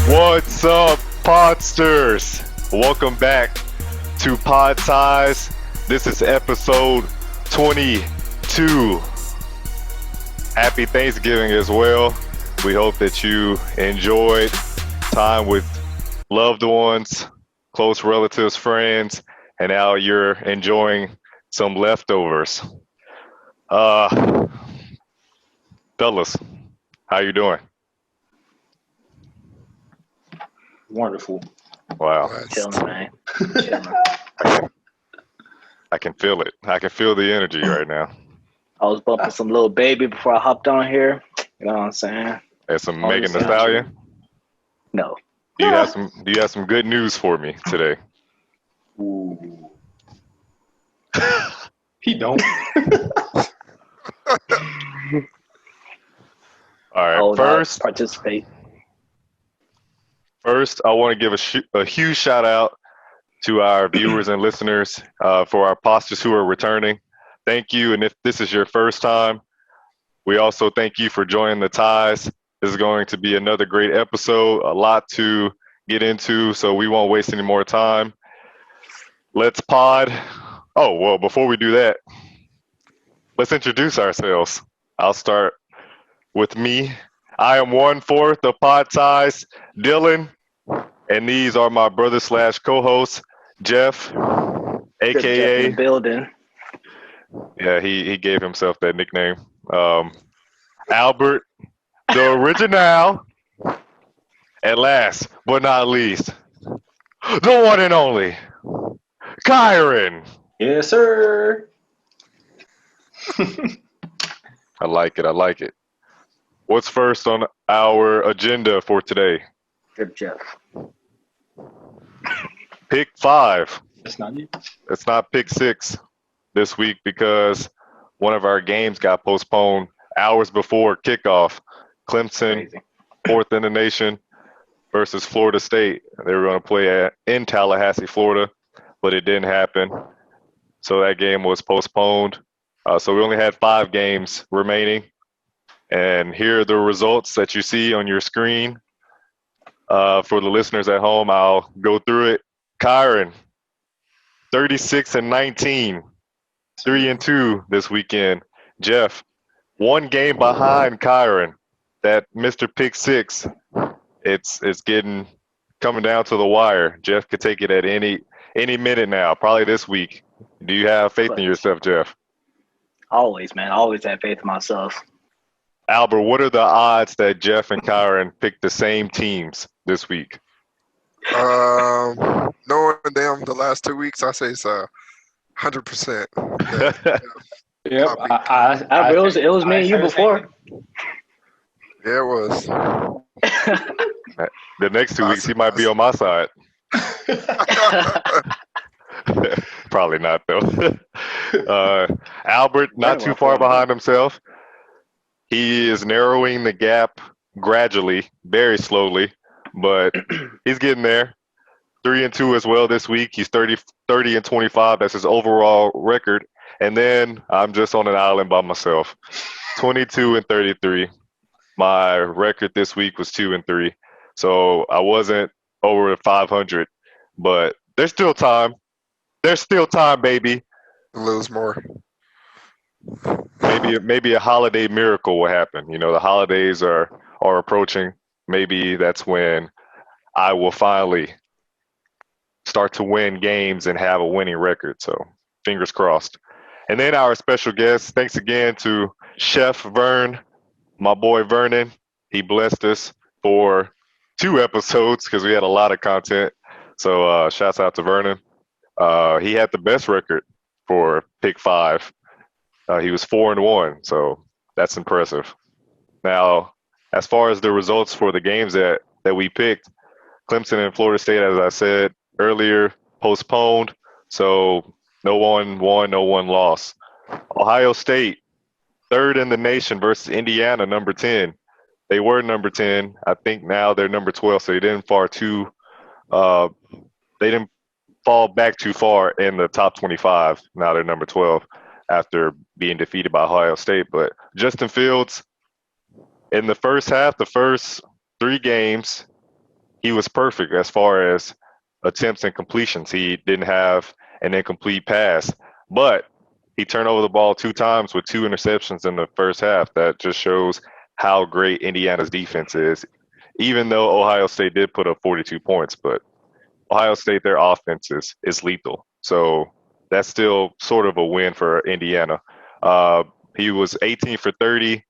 What's up, Podsters? Welcome back to Pod Ties. This is episode 22. Happy Thanksgiving as well. We hope that you enjoyed time with loved ones, close relatives, friends, and now you're enjoying some leftovers. Fellas, how you doing? Wonderful. Wow. Chilling, man. Chilling. I can feel it. I can feel the energy right now. I was bumping some little baby before I hopped on here. You know what I'm saying? There's some Oh, Megan Thee this sounds Stallion. No. Do you have some good news for me today? Ooh. He don't. All right. Oh, First, participate. I want to give a huge shout out to our viewers and listeners for our Podsters who are returning. Thank you. And if this is your first time, we also thank you for joining the ties. This is going to be another great episode, a lot to get into, so we won't waste any more time. Let's pod. Oh, well, before we do that, let's introduce ourselves. I'll start with me. I am 1/4 of Pod Ties, Dylan, and these are my brother / co-hosts, Jeff, Jeff in aka the building. yeah, he gave himself that nickname. Albert, the original, and last but not least, the one and only, Kiren. Yes, sir. I like it. What's first on our agenda for today? Drip Jeff. Pick 5. That's not it. It's not pick 6 this week because one of our games got postponed hours before kickoff. Clemson, Crazy. 4th in the nation, versus Florida State. They were going to play in Tallahassee, Florida, but it didn't happen. So that game was postponed. So we only had 5 games remaining. And here are the results that you see on your screen. For the listeners at home, I'll go through it. Kiren, 36-19, 3-2 this weekend. Jeff, 1 game behind Kiren. That Mr. Pick 6, it's coming down to the wire. Jeff could take it at any minute now, probably this week. Do you have faith in yourself, Jeff? Always, man. Always have faith in myself. Albert, what are the odds that Jeff and Kiren pick the same teams this week? Knowing them the last 2 weeks, I say it's 100%. Yep. It was me and you before. Yeah, it was. The next 2 weeks, he might be on my side. Probably not, though. Albert, not too far behind himself. He is narrowing the gap gradually, very slowly, but he's getting there. 3-2 as well this week. He's 30-25. That's his overall record. And then I'm just on an island by myself. 22-33. My record this week was 2-3. So I wasn't over 500, but there's still time. There's still time, baby. Lose more. Maybe a holiday miracle will happen. You know, the holidays are approaching. Maybe that's when I will finally start to win games and have a winning record. So fingers crossed. And then our special guest, thanks again to Chef Vern, my boy Vernon. He blessed us for 2 episodes because we had a lot of content. So shouts out to Vernon. He had the best record for pick 5. He was 4-1, so that's impressive. Now, as far as the results for the games that we picked, Clemson and Florida State, as I said earlier, postponed. So no one won, no one lost. Ohio State, 3rd in the nation versus Indiana, number 10. They were number 10. I think now they're number 12, so they didn't fall back too far in the top 25. Now they're number 12 after being defeated by Ohio State. But Justin Fields, in the first half, the first 3 games, he was perfect as far as attempts and completions. He didn't have an incomplete pass, but he turned over the ball 2 times with 2 interceptions in the first half. That just shows how great Indiana's defense is. Even though Ohio State did put up 42 points, but Ohio State, their offense is lethal. So that's still sort of a win for Indiana. Uh, he was 18 for 30,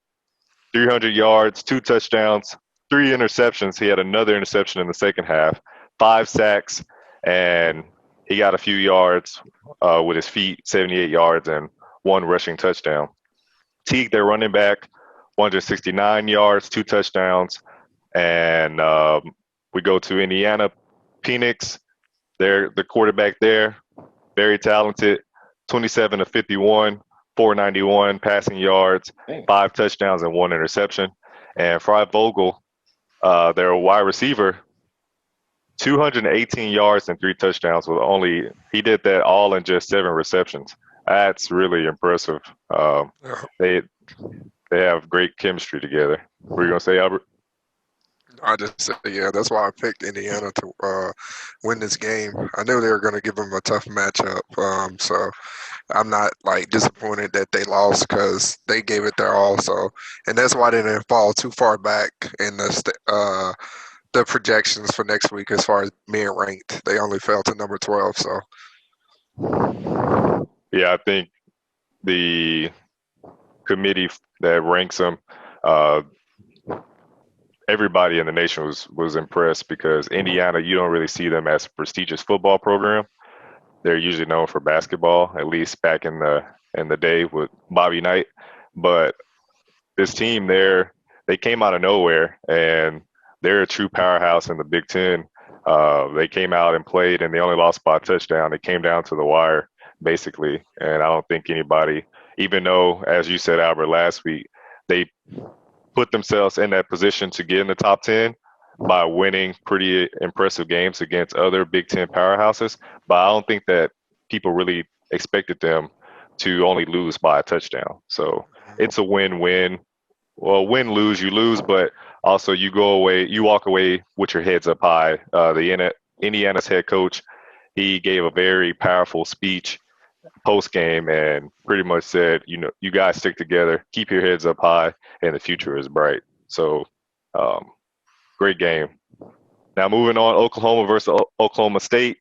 300 yards, 2 touchdowns, 3 interceptions. He had another interception in the second half, 5 sacks, and he got a few yards with his feet, 78 yards, and 1 rushing touchdown. Teague, their running back, 169 yards, 2 touchdowns, and we go to Indiana. Penix, they're the quarterback there, very talented, 27 to 51, 491 passing yards, Dang. 5 touchdowns, and 1 interception. And Fry Vogel, their wide receiver, 218 yards and 3 touchdowns with he did that all in just 7 receptions. That's really impressive. They have great chemistry together. What are you gonna say, Albert? I just said, yeah, that's why I picked Indiana to win this game. I knew they were going to give them a tough matchup. So I'm not like disappointed that they lost because they gave it their all. So, and that's why they didn't fall too far back in the projections for next week as far as being ranked. They only fell to number 12. So, Yeah, I think the committee that ranks them, everybody in the nation was impressed because Indiana, you don't really see them as a prestigious football program. They're usually known for basketball, at least back in the day with Bobby Knight. But this team, they came out of nowhere, and they're a true powerhouse in the Big Ten. They came out and played, and they only lost by a touchdown. It came down to the wire, basically. And I don't think anybody, even though, as you said, Albert, last week, they put themselves in that position to get in the top 10 by winning pretty impressive games against other Big Ten powerhouses. But I don't think that people really expected them to only lose by a touchdown. So it's a win-win. Well, win, lose, you lose, but also you walk away with your heads up high. Indiana's head coach, he gave a very powerful speech post game and pretty much said, you guys stick together, keep your heads up high, and the future is bright. So, great game. Now moving on, Oklahoma versus Oklahoma State,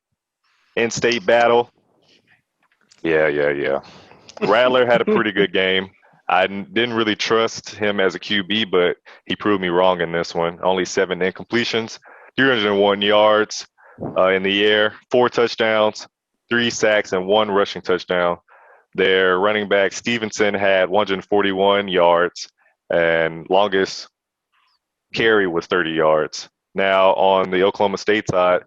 in-state battle. Yeah. Rattler had a pretty good game. I didn't really trust him as a QB, but he proved me wrong in this one. Only 7 incompletions, 301 yards in the air, 4 touchdowns, 3 sacks, and 1 rushing touchdown. Their running back Stevenson had 141 yards, and longest carry was 30 yards. Now on the Oklahoma State side,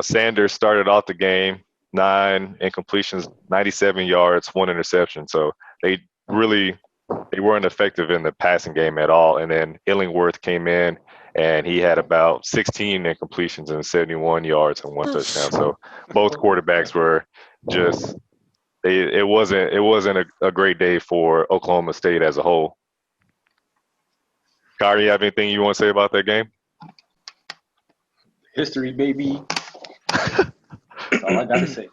Sanders started off the game, 9 incompletions, 97 yards, 1 interception. So they weren't effective in the passing game at all. And then Illingworth came in, and he had about 16 incompletions and 71 yards and 1 touchdown. So both quarterbacks were just it wasn't a great day for Oklahoma State as a whole. Kyrie, you have anything you want to say about that game? History, baby. That's all I got to say.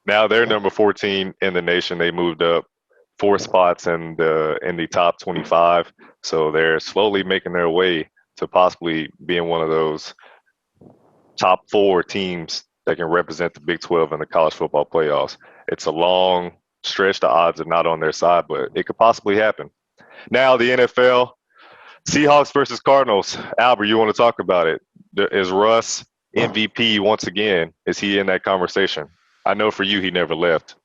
Now they're number 14 in the nation. They moved up 4 spots in the top 25. So they're slowly making their way to possibly being one of those top 4 teams that can represent the Big 12 in the college football playoffs. It's a long stretch. The odds are not on their side, but it could possibly happen. Now the NFL, Seahawks versus Cardinals. Albert, you want to talk about it? Is Russ MVP once again? Is he in that conversation? I know for you, he never left.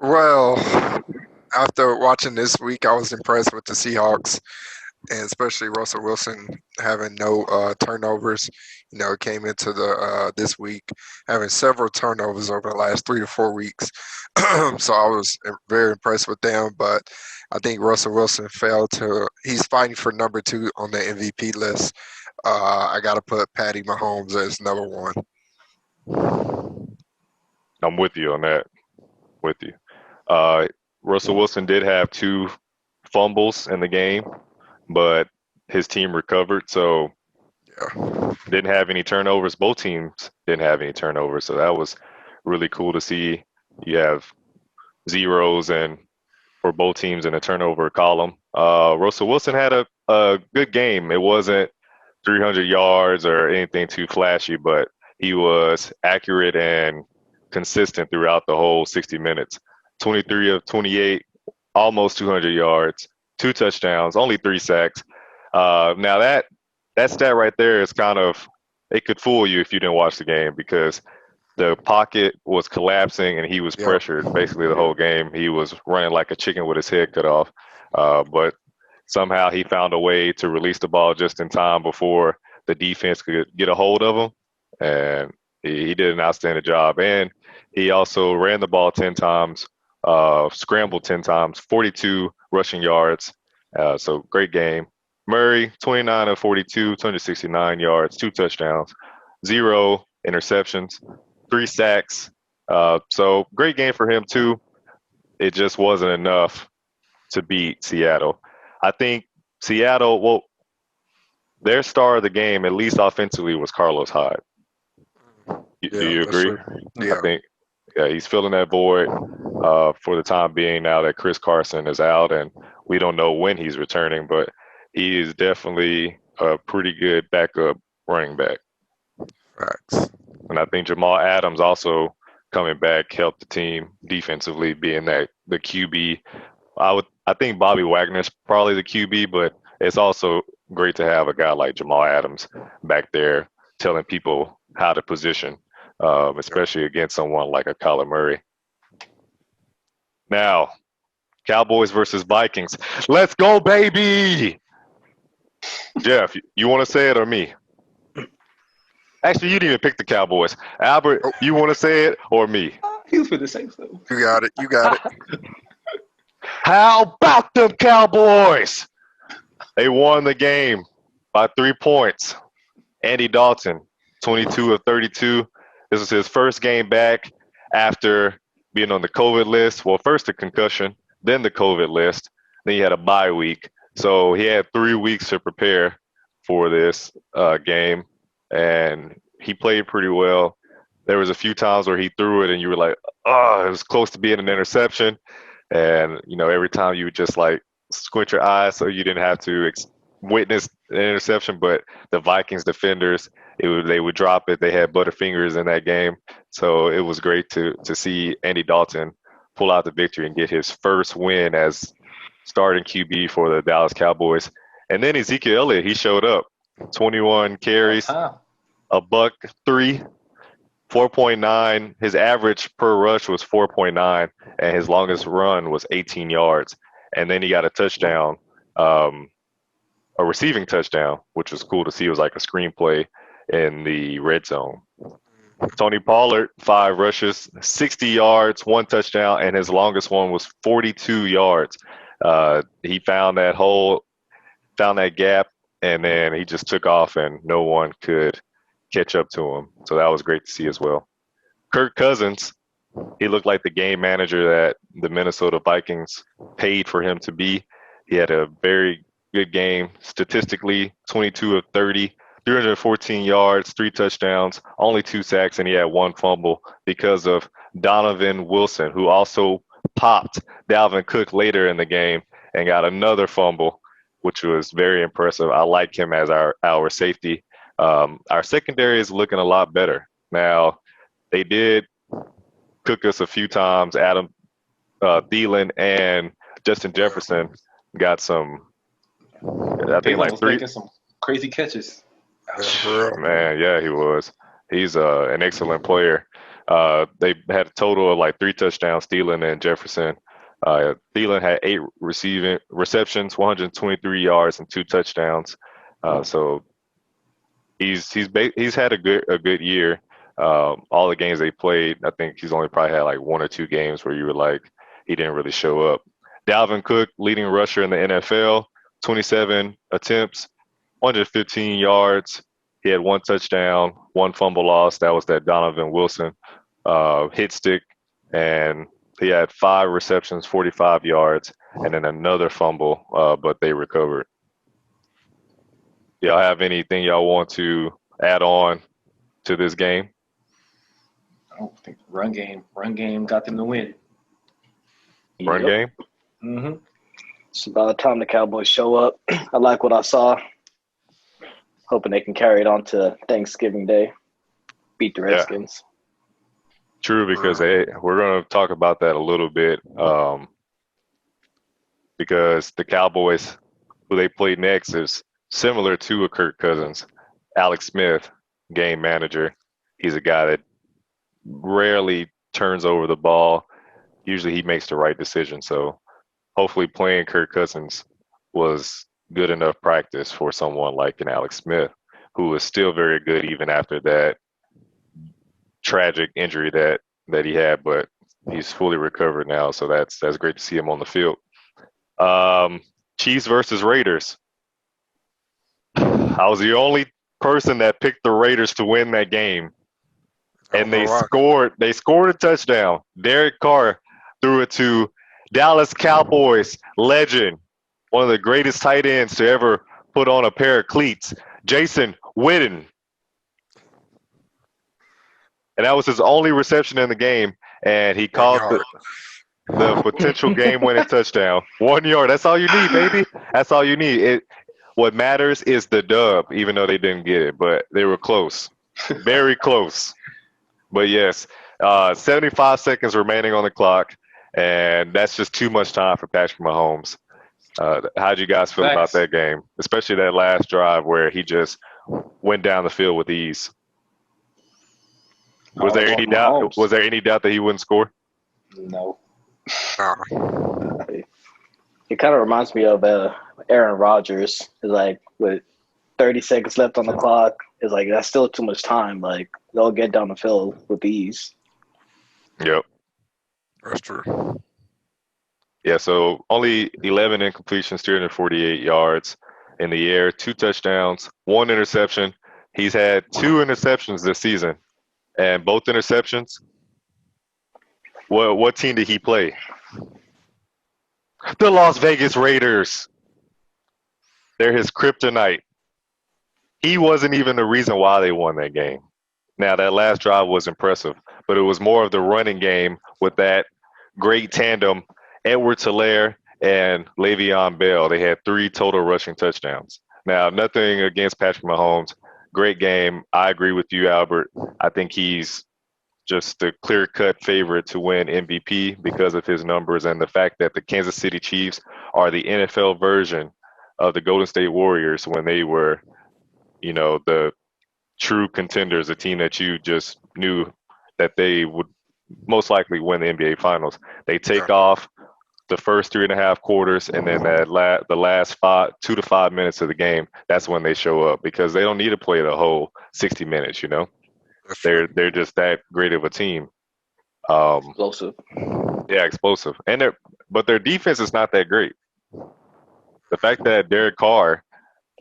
well, after watching this week, I was impressed with the Seahawks, and especially Russell Wilson having no turnovers. Came into the this week having several turnovers over the last 3 to 4 weeks. So I was very impressed with them. But I think Russell Wilson he's fighting for number 2 on the MVP list. I got to put Patty Mahomes as number 1. I'm with you on that. With you. Russell Wilson did have 2 fumbles in the game, but his team recovered. So Didn't have any turnovers. Both teams didn't have any turnovers, so that was really cool to see. You have zeros and for both teams in the turnover column. Russell Wilson had a good game. It wasn't 300 yards or anything too flashy, but he was accurate and consistent throughout the whole 60 minutes. 23 of 28, almost 200 yards, 2 touchdowns, only 3 sacks. Now that stat right there is kind of, it could fool you if you didn't watch the game because the pocket was collapsing and he was pressured basically the whole game. He was running like a chicken with his head cut off. But somehow he found a way to release the ball just in time before the defense could get a hold of him. And he did an outstanding job. And he also ran the ball 10 times, scrambled 10 times, 42 rushing yards. So great game. Murray, 29 of 42, 269 yards, 2 touchdowns, 0 interceptions, 3 sacks. So great game for him too. It just wasn't enough to beat Seattle. I think Seattle, well, their star of the game, at least offensively, was Carlos Hyde. Do you agree? Yeah. I think he's filling that void for the time being now that Chris Carson is out, and we don't know when he's returning, but he is definitely a pretty good backup running back. Facts. And I think Jamal Adams also coming back helped the team defensively, being that the QB. I think Bobby Wagner's probably the QB, but it's also great to have a guy like Jamal Adams back there telling people how to position, especially against someone like a Kyler Murray. Now, Cowboys versus Vikings. Let's go, baby! Jeff, you want to say it or me? Actually, you didn't even pick the Cowboys. Albert, you want to say it or me? He was for the same stuff. You got it. How about them Cowboys? They won the game by 3 points. Andy Dalton, 22 of 32. This was his first game back after being on the COVID list. Well, first the concussion, then the COVID list. Then he had a bye week. So he had 3 weeks to prepare for this game, and he played pretty well. There was a few times where he threw it, and you were like, oh, it was close to being an interception. And, every time you would just like squint your eyes so you didn't have to witness an interception. But the Vikings defenders, they would drop it. They had butterfingers in that game. So it was great to see Andy Dalton pull out the victory and get his first win as starting QB for the Dallas Cowboys. And then Ezekiel Elliott, he showed up. 21 carries, $103, 4.9. His average per rush was 4.9, and his longest run was 18 yards. And then he got a touchdown, a receiving touchdown, which was cool to see. It was like a screenplay in the red zone. Tony Pollard, 5 rushes, 60 yards, 1 touchdown, and his longest one was 42 yards. He found that gap, and then he just took off, and no one could catch up to him. So that was great to see as well. Kirk Cousins, he looked like the game manager that the Minnesota Vikings paid for him to be. He had a very good game statistically, 22 of 30, 314 yards, 3 touchdowns, only 2 sacks, and he had 1 fumble because of Donovan Wilson, who also popped Dalvin Cook later in the game and got another fumble, which was very impressive. I like him as our safety. Our secondary is looking a lot better. Now, they did cook us a few times. Thielen and Justin Jefferson got some, I think like 3. Making some crazy catches. Man, yeah, he was. He's an excellent player. They had a total of like 3 touchdowns, Thielen and Jefferson. Thielen had 8 receptions, 123 yards, and 2 touchdowns. So he's had a good year. All the games they played, I think he's only probably had like 1 or 2 games where you were like he didn't really show up. Dalvin Cook, leading rusher in the NFL, 27 attempts, 115 yards. He had 1 touchdown, 1 fumble loss. That was that Donovan Wilson hit stick, and he had 5 receptions, 45 yards, and then another fumble, but they recovered. Y'all have anything y'all want to add on to this game? I don't think run game got them to win. Run game? Mm-hmm. It's about time the Cowboys show up. I like what I saw. Hoping they can carry it on to Thanksgiving Day. Beat the Yeah. Redskins. True, because we're going to talk about that a little bit. Because the Cowboys, who they play next, is similar to a Kirk Cousins. Alex Smith, game manager. He's a guy that rarely turns over the ball. Usually he makes the right decision. So hopefully playing Kirk Cousins was good enough practice for someone like an Alex Smith, who is still very good even after that tragic injury that he had, but he's fully recovered now. So that's great to see him on the field. Chiefs versus Raiders. I was the only person that picked the Raiders to win that game, and they scored a touchdown. Derek Carr threw it to Dallas Cowboys legend, one of the greatest tight ends to ever put on a pair of cleats, Jason Witten. And that was his only reception in the game, and he caught the potential game-winning touchdown. 1 yard. That's all you need, baby. That's all you need. What matters is the dub, even though they didn't get it, but they were close. Very close. But yes, 75 seconds remaining on the clock, and that's just too much time for Patrick Mahomes. How'd you guys feel about that game, especially that last drive where he just went down the field with ease? Was there any doubt? Was there any doubt that he wouldn't score? No. It kind of reminds me of Aaron Rodgers. It's like with 30 seconds left on the clock, it's like that's still too much time. Like they'll get down the field with ease. Yep, that's true. Yeah, so only 11 incompletions, 348 yards in the air, 2 touchdowns, 1 interception. He's had 2 interceptions this season, and both interceptions. What team did he play? The Las Vegas Raiders. They're his kryptonite. He wasn't even the reason why they won that game. Now, that last drive was impressive, but it was more of the running game with that great tandem, Edwards-Helaire and Le'Veon Bell. They had 3 total rushing touchdowns. Now, nothing against Patrick Mahomes. Great game. I agree with you, Albert. I think he's just the clear-cut favorite to win MVP because of his numbers and the fact that the Kansas City Chiefs are the NFL version of the Golden State Warriors when they were, the true contenders, a team that you just knew that they would most likely win the NBA Finals. They take off the first 3.5 quarters, and then the last 2 to 5 minutes of the game, that's when they show up because they don't need to play the whole 60 minutes, They're just that great of a team. Explosive. Yeah, explosive. But their defense is not that great. The fact that Derek Carr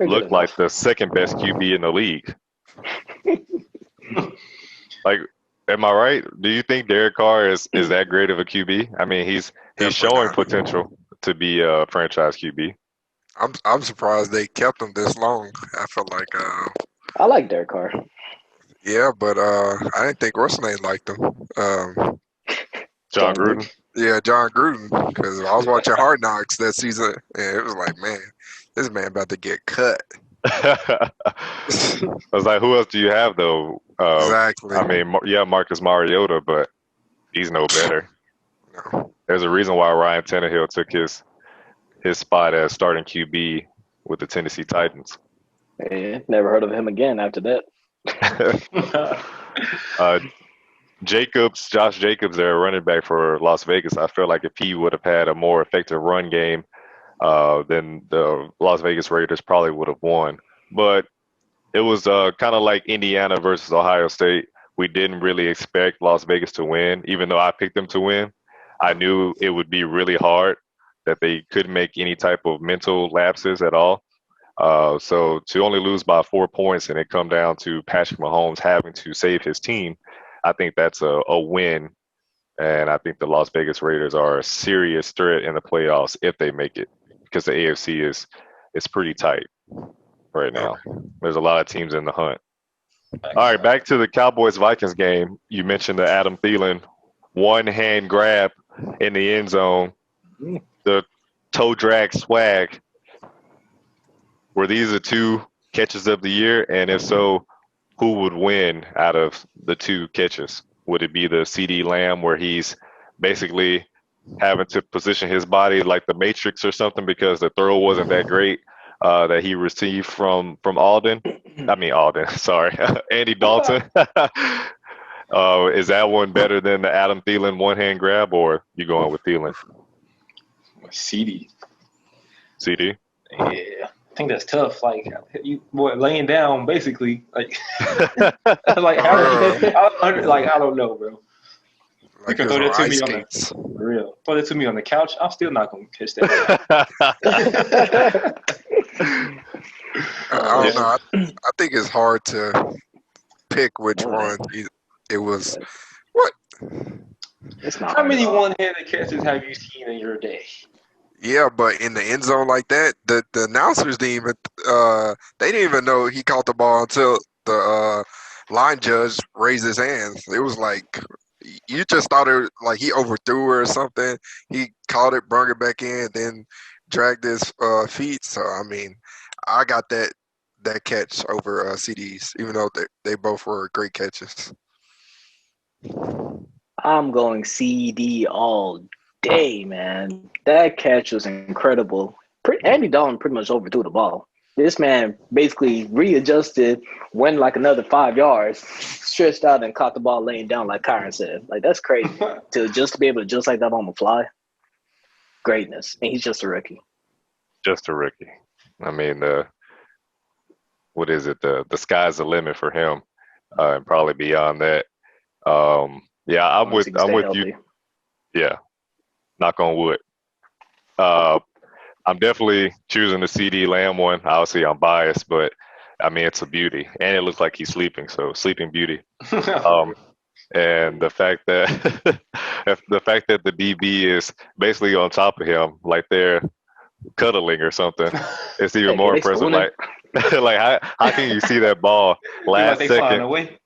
looked like the second best QB in the league. Like, am I right? Do you think Derek Carr is that great of a QB? I mean, he's showing potential to be a franchise QB. I'm surprised they kept him this long. I feel like I like Derek Carr. Yeah, but I didn't think what's his name liked him. John Gruden. Yeah, John Gruden. Because I was watching Hard Knocks that season, and it was like, man, this man about to get cut. I was like, who else do you have though? Exactly. I mean, Marcus Mariota, but he's no better. No. There's a reason why Ryan Tannehill took his spot as starting QB with the Tennessee Titans. Yeah, never heard of him again after that. Josh Jacobs, their running back for Las Vegas. I feel like if he would have had a more effective run game, then the Las Vegas Raiders probably would have won. But it was kind of like Indiana versus Ohio State. We didn't really expect Las Vegas to win, even though I picked them to win. I knew it would be really hard, that they couldn't make any type of mental lapses at all. So to only lose by 4 points and it come down to Patrick Mahomes having to save his team, I think that's a win. And I think the Las Vegas Raiders are a serious threat in the playoffs if they make it, because the AFC is pretty tight. right now. There's a lot of teams in the hunt. All right, back to the Cowboys-Vikings game. You mentioned the Adam Thielen one-hand grab in the end zone, the toe drag swag. Were these the two catches of the year? And if so, who would win out of the two catches? Would it be the CeeDee Lamb where he's basically having to position his body like the Matrix or something because the throw wasn't that great that he received from Alden? I mean Alden, sorry, Andy Dalton. Is that one better than the Adam Thielen one-hand grab, or you going with Thielen? CeeDee. CeeDee? Yeah. I think that's tough. Like you laying down basically. Like like I don't know, bro. You can throw that to me on the for real. Throw that to me on the couch. I'm still not gonna catch that. I don't know. I think it's hard to pick which one it was. What? It's not. How many one-handed catches have you seen in your day? Yeah, but in the end zone like that, the announcers didn't even they didn't even know he caught the ball until the line judge raised his hands. It was like you just thought it like he overthrew her or something. He caught it, brought it back in, then dragged his feet. So I mean, I got that catch over CDs, even though they both were great catches. I'm going CD all day, man. That catch was incredible. Andy Dalton pretty much overthrew the ball. This man basically readjusted, went like another 5 yards, stretched out and caught the ball laying down like Kiren said. Like, that's crazy. to be able to just like that on the fly. Greatness. And he's just a rookie. Just a rookie. I mean, what is it? The sky's the limit for him, and probably beyond that. Yeah, I'm with you. Yeah, knock on wood. I'm definitely choosing the CeeDee Lamb one. Obviously, I'm biased, but I mean it's a beauty, and it looks like he's sleeping. So sleeping beauty. And the fact that the DB is basically on top of him, like they're cuddling or something, it's even more impressive. Like, like how can you see that ball last second?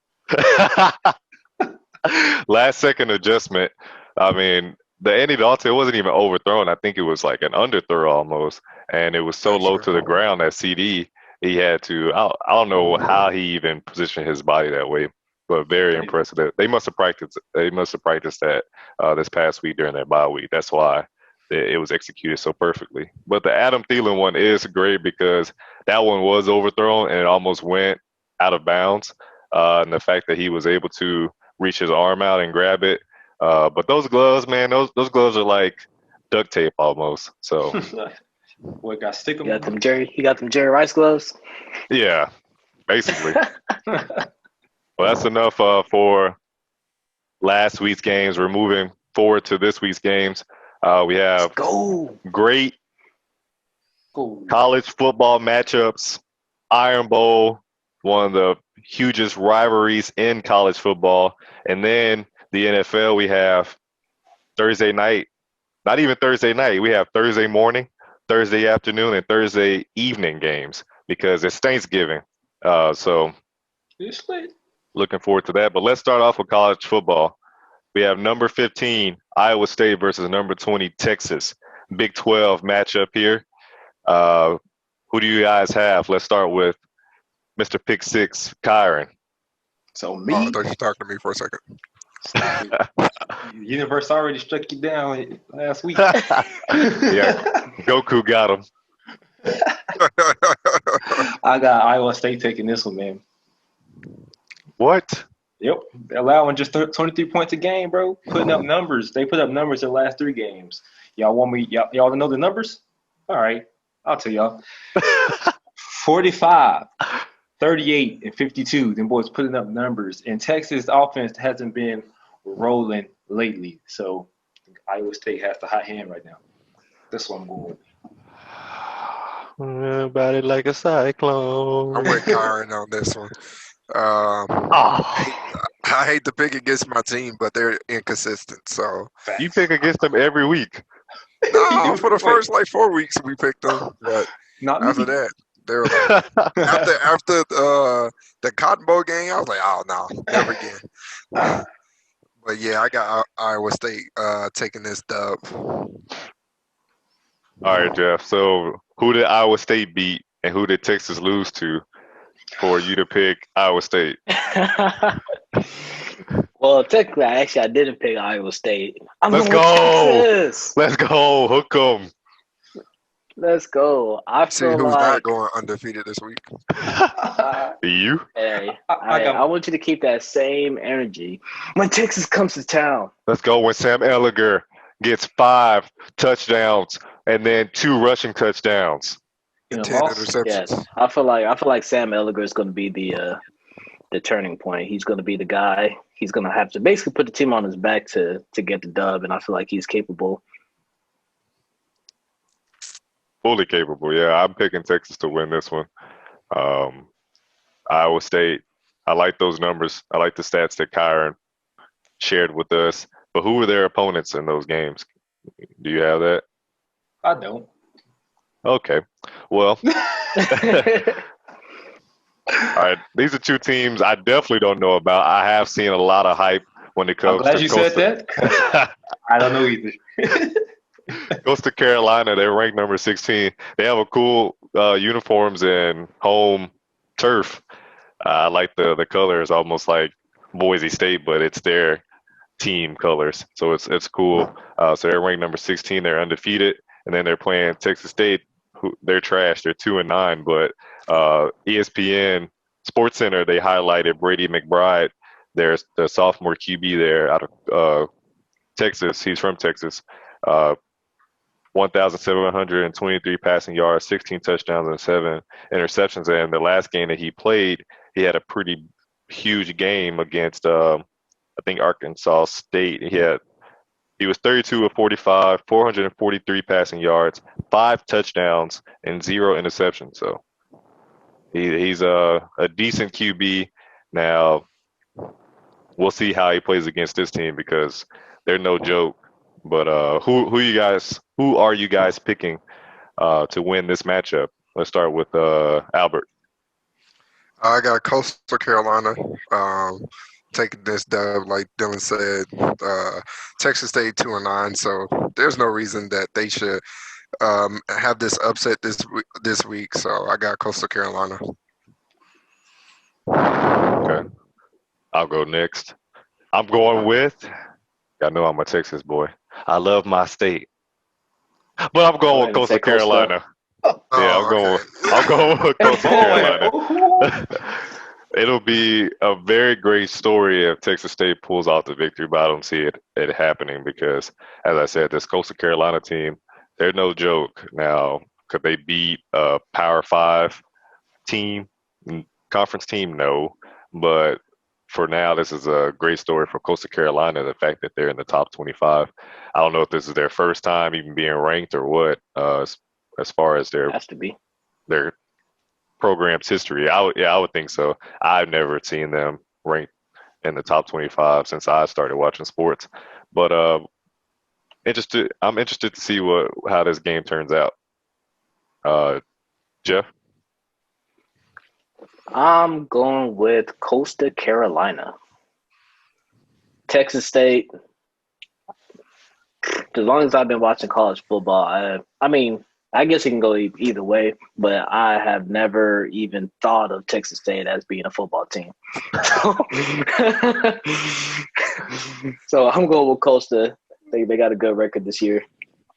Last second adjustment. I mean, the Andy Dalton, it wasn't even overthrown. I think it was like an underthrow almost, and it was so low to the ground that CD he had to. I don't know how he even positioned his body that way, but very impressive. They must have practiced. They must have practiced that this past week during their bye week. That's why it was executed so perfectly. But the Adam Thielen one is great because that one was overthrown and it almost went out of bounds. And the fact that he was able to reach his arm out and grab it. But those gloves, man, those gloves are like duct tape almost. So what got stick them? You got them Jerry Rice gloves? Yeah, basically. Well, that's enough for last week's games. We're moving forward to this week's games. We have great college football matchups. Iron Bowl, one of the hugest rivalries in college football. And then the NFL, we have Thursday night. Not even Thursday night. We have Thursday morning, Thursday afternoon, and Thursday evening games because it's Thanksgiving. So looking forward to that. But let's start off with college football. We have number 15, Iowa State versus number 20, Texas. Big 12 matchup here. Who do you guys have? Let's start with Mr. Pick Six, Kiren. So me. Oh, I thought you were talking to me for a second. Universe already struck you down last week. Yeah, Goku got him. I got Iowa State taking this one, man. What? Yep, allowing just 23 points a game, bro. Putting up numbers. They put up numbers the last 3 games. Y'all want me? Y'all to know the numbers? All right, I'll tell y'all. 45, 38, and 52. Them boys putting up numbers. And Texas offense hasn't been rolling lately. So Iowa State has the hot hand right now. That's what I'm going with. About it like a cyclone. I'm with Kiren on this one. I hate to pick against my team, but they're inconsistent. So you pick against them every week. No, for the first 4 weeks we picked them, but not after that. They were like, after the Cotton Bowl game, I was like, oh no, never again. But yeah, I got Iowa State taking this dub. All right, Jeff. So who did Iowa State beat and who did Texas lose to for you to pick Iowa State? Well, technically, I didn't pick Iowa State. Let's going go. with Texas. Let's go. Hook 'em. Let's go. I See feel who's like not going undefeated this week. You? hey, I want you to keep that same energy when Texas comes to town. Let's go when Sam Ehlinger gets 5 touchdowns and then 2 rushing touchdowns. And 10 loss? interceptions. Yes, I feel like Sam Ehlinger is going to be the turning point. He's going to be the guy. He's going to have to basically put the team on his back to get the dub, and I feel like he's capable. Fully capable, yeah. I'm picking Texas to win this one. Iowa State, I like those numbers. I like the stats that Kiren shared with us. But who were their opponents in those games? Do you have that? I don't. Okay. Well, all right. These are 2 teams I definitely don't know about. I have seen a lot of hype when it comes I'm glad to you said that. I don't know either. Coastal Carolina, they're ranked number 16. They have a cool uniforms and home turf. I like the colors, almost like Boise State, but it's their team colors. So it's cool. So they're ranked number 16. They're undefeated, and then they're playing Texas State. They're trash. They're 2-9, but ESPN Sports Center, they highlighted Brady McBride. There's the sophomore QB there out of Texas. He's from Texas. 1,723 passing yards, 16 touchdowns, and 7 interceptions. And the last game that he played, he had a pretty huge game against, I think, Arkansas State. He was 32 of 45, 443 passing yards, 5 touchdowns, and 0 interceptions. So he's a decent QB. Now, we'll see how he plays against this team because they're no joke. But who are you guys picking to win this matchup? Let's start with Albert. I got Coastal Carolina taking this dub, like Dylan said. Texas State 2-9, so there's no reason that they should have this upset this week. So I got Coastal Carolina. Okay, I'll go next. I'm going with. I know I'm a Texas boy. I love my state, but I'm going with Coastal Carolina. Yeah, I'm going with Coastal Carolina. It'll be a very great story if Texas State pulls out the victory, but I don't see it happening because, as I said, this Coastal Carolina team, they're no joke. Now, could they beat a Power 5 team, conference team? No, but for now, this is a great story for Coastal Carolina, the fact that they're in the top 25. I don't know if this is their first time even being ranked or what, as far as Has to be. their program's history. I would think so. I've never seen them ranked in the top 25 since I started watching sports. But I'm interested to see how this game turns out. Jeff? I'm going with Coastal Carolina. Texas State, as long as I've been watching college football, I mean, I guess it can go either way, but I have never even thought of Texas State as being a football team. So I'm going with Coastal. They got a good record this year.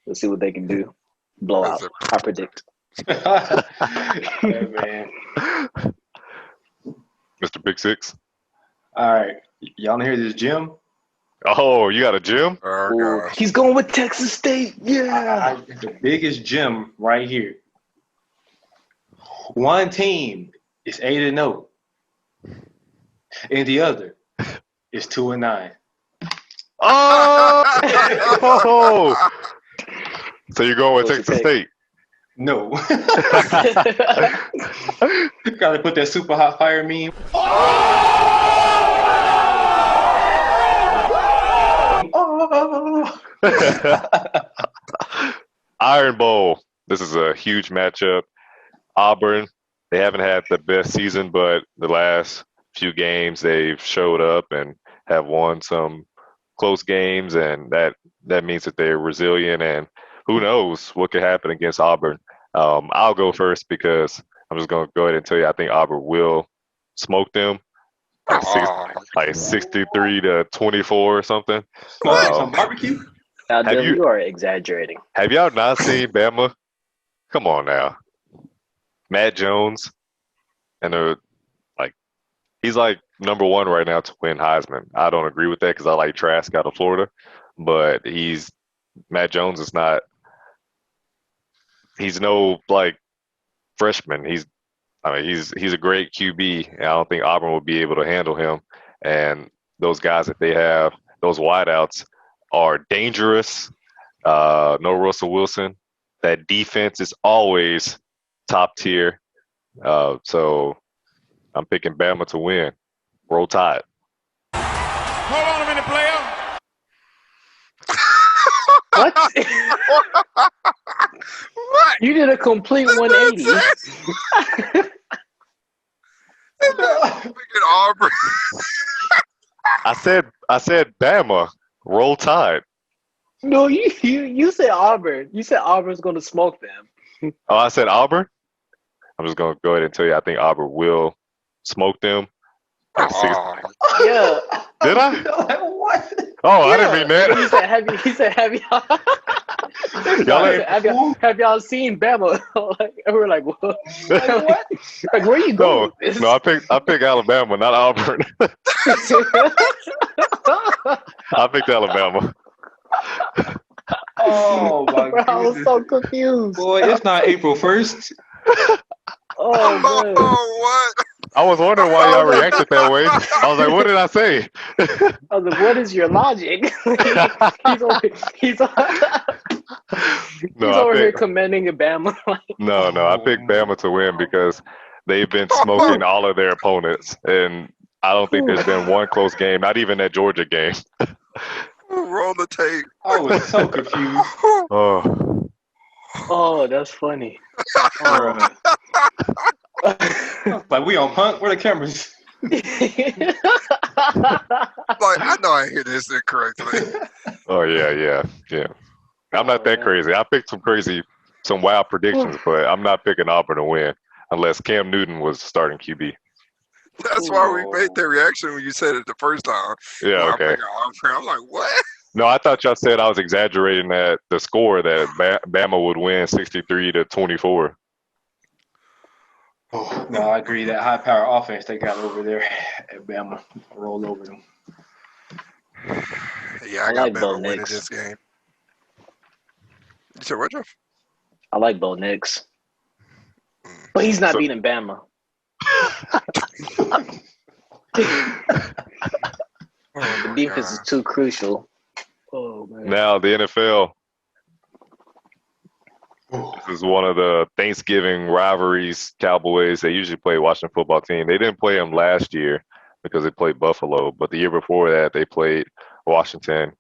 Let's see what they can do. Blow out, I predict. Yeah, man. Mr. Big Six? All right. Y'all hear this gym? Oh, you got a gym? Oh, gosh. He's going with Texas State. Yeah. The biggest gym right here. One team is 8-0, and the other is 2-9. Oh! So you're going with Texas State? No. Gotta put that super hot fire meme. Iron Bowl. This is a huge matchup. Auburn, they haven't had the best season, but the last few games they've showed up and have won some close games, and that means that they're resilient. And who knows what could happen against Auburn? I'll go first because I'm just going to go ahead and tell you I think Auburn will smoke them like 63-24 or something. Smoke them some barbecue. Now, Dylan, you are exaggerating. Have y'all not seen Bama? Come on now, Matt Jones, and he's like number one right now to win Heisman. I don't agree with that because I like Trask out of Florida, but Matt Jones is not. He's no like freshman. He's a great QB, and I don't think Auburn will be able to handle him. And those guys that they have, those wideouts, are dangerous. No Russell Wilson. That defense is always top tier. So I'm picking Bama to win. Roll Tide. Hold on a minute, player. What? What? You did a complete 180. Freaking Auburn. I said Bama. Roll Tide. No, you said Auburn. You said Auburn's going to smoke them. Oh, I said Auburn? I'm just going to go ahead and tell you I think Auburn will smoke them. Yeah. Did I? Like, what? Oh, I didn't mean that. He said, have y'all seen Bama? And we're like, what? What? Like, where you going with this? No, I picked Alabama, not Auburn. I picked Alabama. Oh my Bro, I was goodness. so confused. Boy, it's not April 1st. Oh, man. Oh, what? I was wondering why y'all reacted that way. I was like, what did I say? I was like, what is your logic? he's over here commending Bama. No, I picked Bama to win because they've been smoking all of their opponents, and I don't think there's been one close game, not even that Georgia game. Roll the tape. I was so confused. Oh, Oh, that's funny. Bruh. Like, we on punt? Where the cameras? Like, I know I hear this incorrectly. oh yeah. I'm not that crazy. I picked some wild predictions, but I'm not picking Auburn to win unless Cam Newton was starting QB. That's why we made that reaction when you said it the first time. Yeah, Well, okay. I'm like, what? No, I thought y'all said I was exaggerating the score that Bama would win 63-24. Oh, no, I agree. That high power offense they got over there at Bama rolled over them. Yeah, I got Bama winning this game. You said what, Jeff? I like Bo Nix. But he's not beating Bama. The defense is too crucial. Oh, man. Now the NFL. This is one of the Thanksgiving rivalries. Cowboys, they usually play Washington football team. They didn't play them last year because they played Buffalo, but the year before that they played Washington,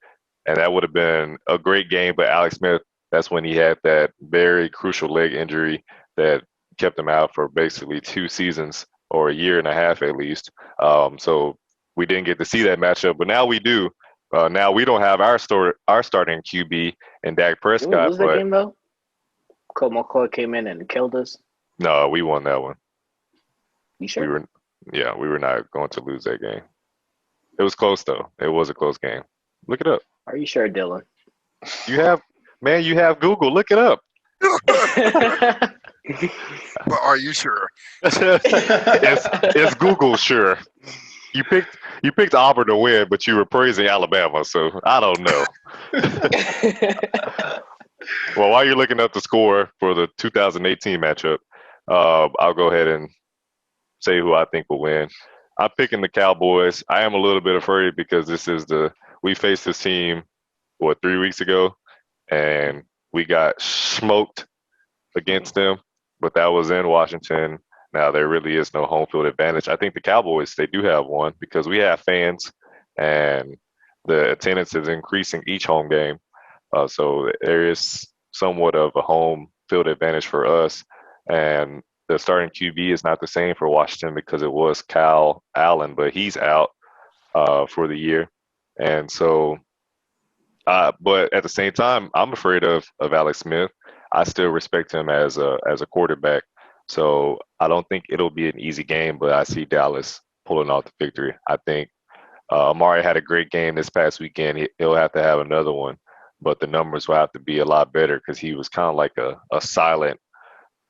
and that would have been a great game. But Alex Smith, that's when he had that very crucial leg injury that kept him out for basically 2 seasons or a year and a half at least. So we didn't get to see that matchup, but now we do. Now we don't have our starting QB in Dak Prescott. What was that game though? Colt McCoy came in and killed us. No, we won that one. You sure? We were not going to lose that game. It was close though. It was a close game. Look it up. Are you sure, Dylan? You have Google. Look it up. But are you sure? It's Google sure. You picked Auburn to win, but you were praising Alabama, so I don't know. Well, while you're looking up the score for the 2018 matchup, I'll go ahead and say who I think will win. I'm picking the Cowboys. I am a little bit afraid because we faced this team, 3 weeks ago, and we got smoked against them, but that was in Washington. Now, there really is no home field advantage. I think the Cowboys, they do have one because we have fans, and the attendance is increasing each home game. So there is somewhat of a home field advantage for us. And the starting QB is not the same for Washington because it was Cal Allen, but he's out for the year, and so. But at the same time, I'm afraid of Alex Smith. I still respect him as a quarterback. So I don't think it'll be an easy game, but I see Dallas pulling off the victory. I think Amari had a great game this past weekend. He'll have to have another one, but the numbers will have to be a lot better because he was kind of like a silent.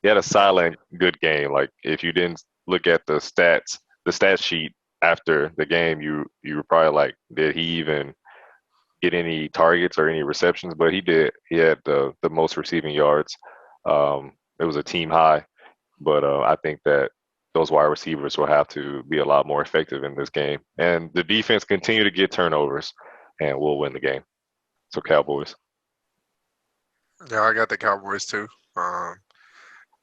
He had a silent good game. Like if you didn't look at the stat sheet after the game, you were probably like, did he even get any targets or any receptions? But he did. He had the most receiving yards. It was a team high, but I think that those wide receivers will have to be a lot more effective in this game. And the defense continue to get turnovers, and we'll win the game. So Cowboys. Yeah, I got the Cowboys too.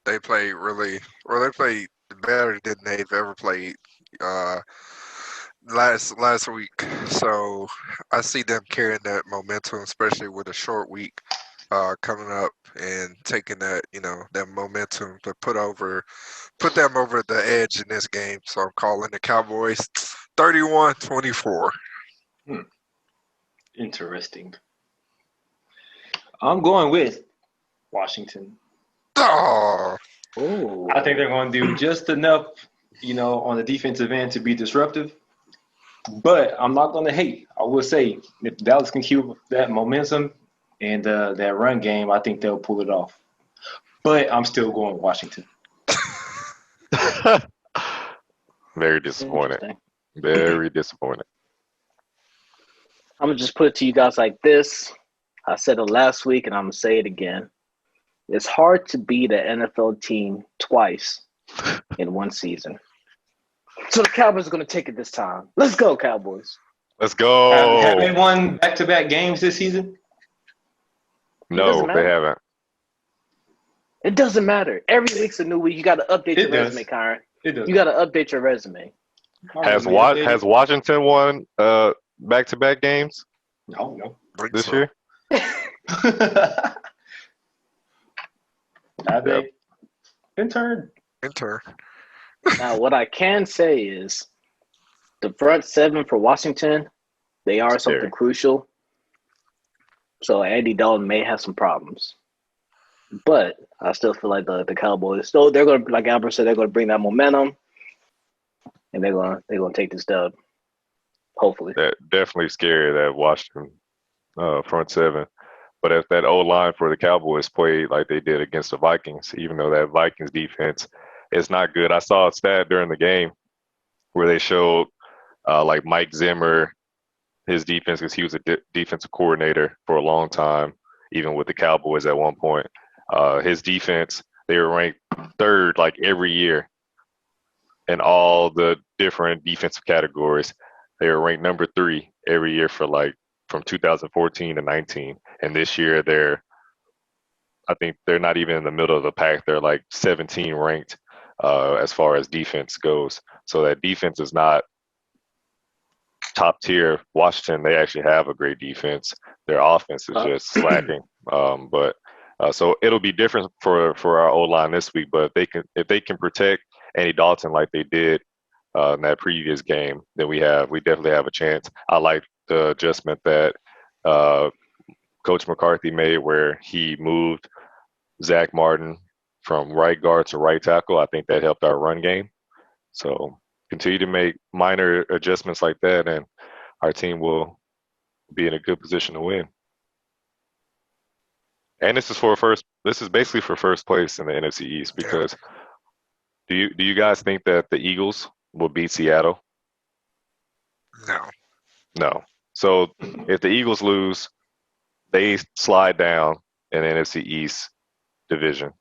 They play really well. They played better than they've ever played last week. So I see them carrying that momentum, especially with a short week coming up and taking that that momentum to put them over the edge in this game. So I'm calling the Cowboys 31-24. Interesting. I'm going with Washington. Oh, I think they're going to do just enough, on the defensive end to be disruptive. But I'm not going to hate. I will say if Dallas can keep that momentum and that run game, I think they'll pull it off. But I'm still going Washington. Very disappointed. Very disappointed. I'm going to just put it to you guys like this. I said it last week, and I'm going to say it again. It's hard to beat an NFL team twice in one season. So the Cowboys are going to take it this time. Let's go, Cowboys. Let's go. Have they won back-to-back games this season? No, they haven't. It doesn't matter. Every week's a new week. You got to update your resume, Kiren. It does. You got to update your resume. Has Washington won back-to-back games? No. This year? Have they? Intern. Now, what I can say is the front seven for Washington, they are something crucial. So Andy Dalton may have some problems. But I still feel like the Cowboys, so they're going to, like Albert said, they're going to bring that momentum, and they're going to take this dub, hopefully. Definitely scary, that Washington front seven. But if that O-line for the Cowboys played like they did against the Vikings, even though that Vikings defense is not good. I saw a stat during the game where they showed like Mike Zimmer, his defense, because he was a defensive coordinator for a long time, even with the Cowboys at one point. His defense, they were ranked third like every year in all the different defensive categories. They were ranked number 3 every year for like from 2014 to 19. And this year I think they're not even in the middle of the pack. They're like 17 ranked as far as defense goes. So that defense is not top tier. Washington, they actually have a great defense. Their offense is just slacking. So it'll be different for our O-line this week. But if they can protect Andy Dalton like they did in that previous game, then we definitely have a chance. I like the adjustment that Coach McCarthy made where he moved Zach Martin from right guard to right tackle. I think that helped our run game. So continue to make minor adjustments like that, and our team will be in a good position to win. And this is basically for first place in the NFC East, because do you guys think that the Eagles will beat Seattle? No. So if the Eagles lose, they slide down in the NFC East division.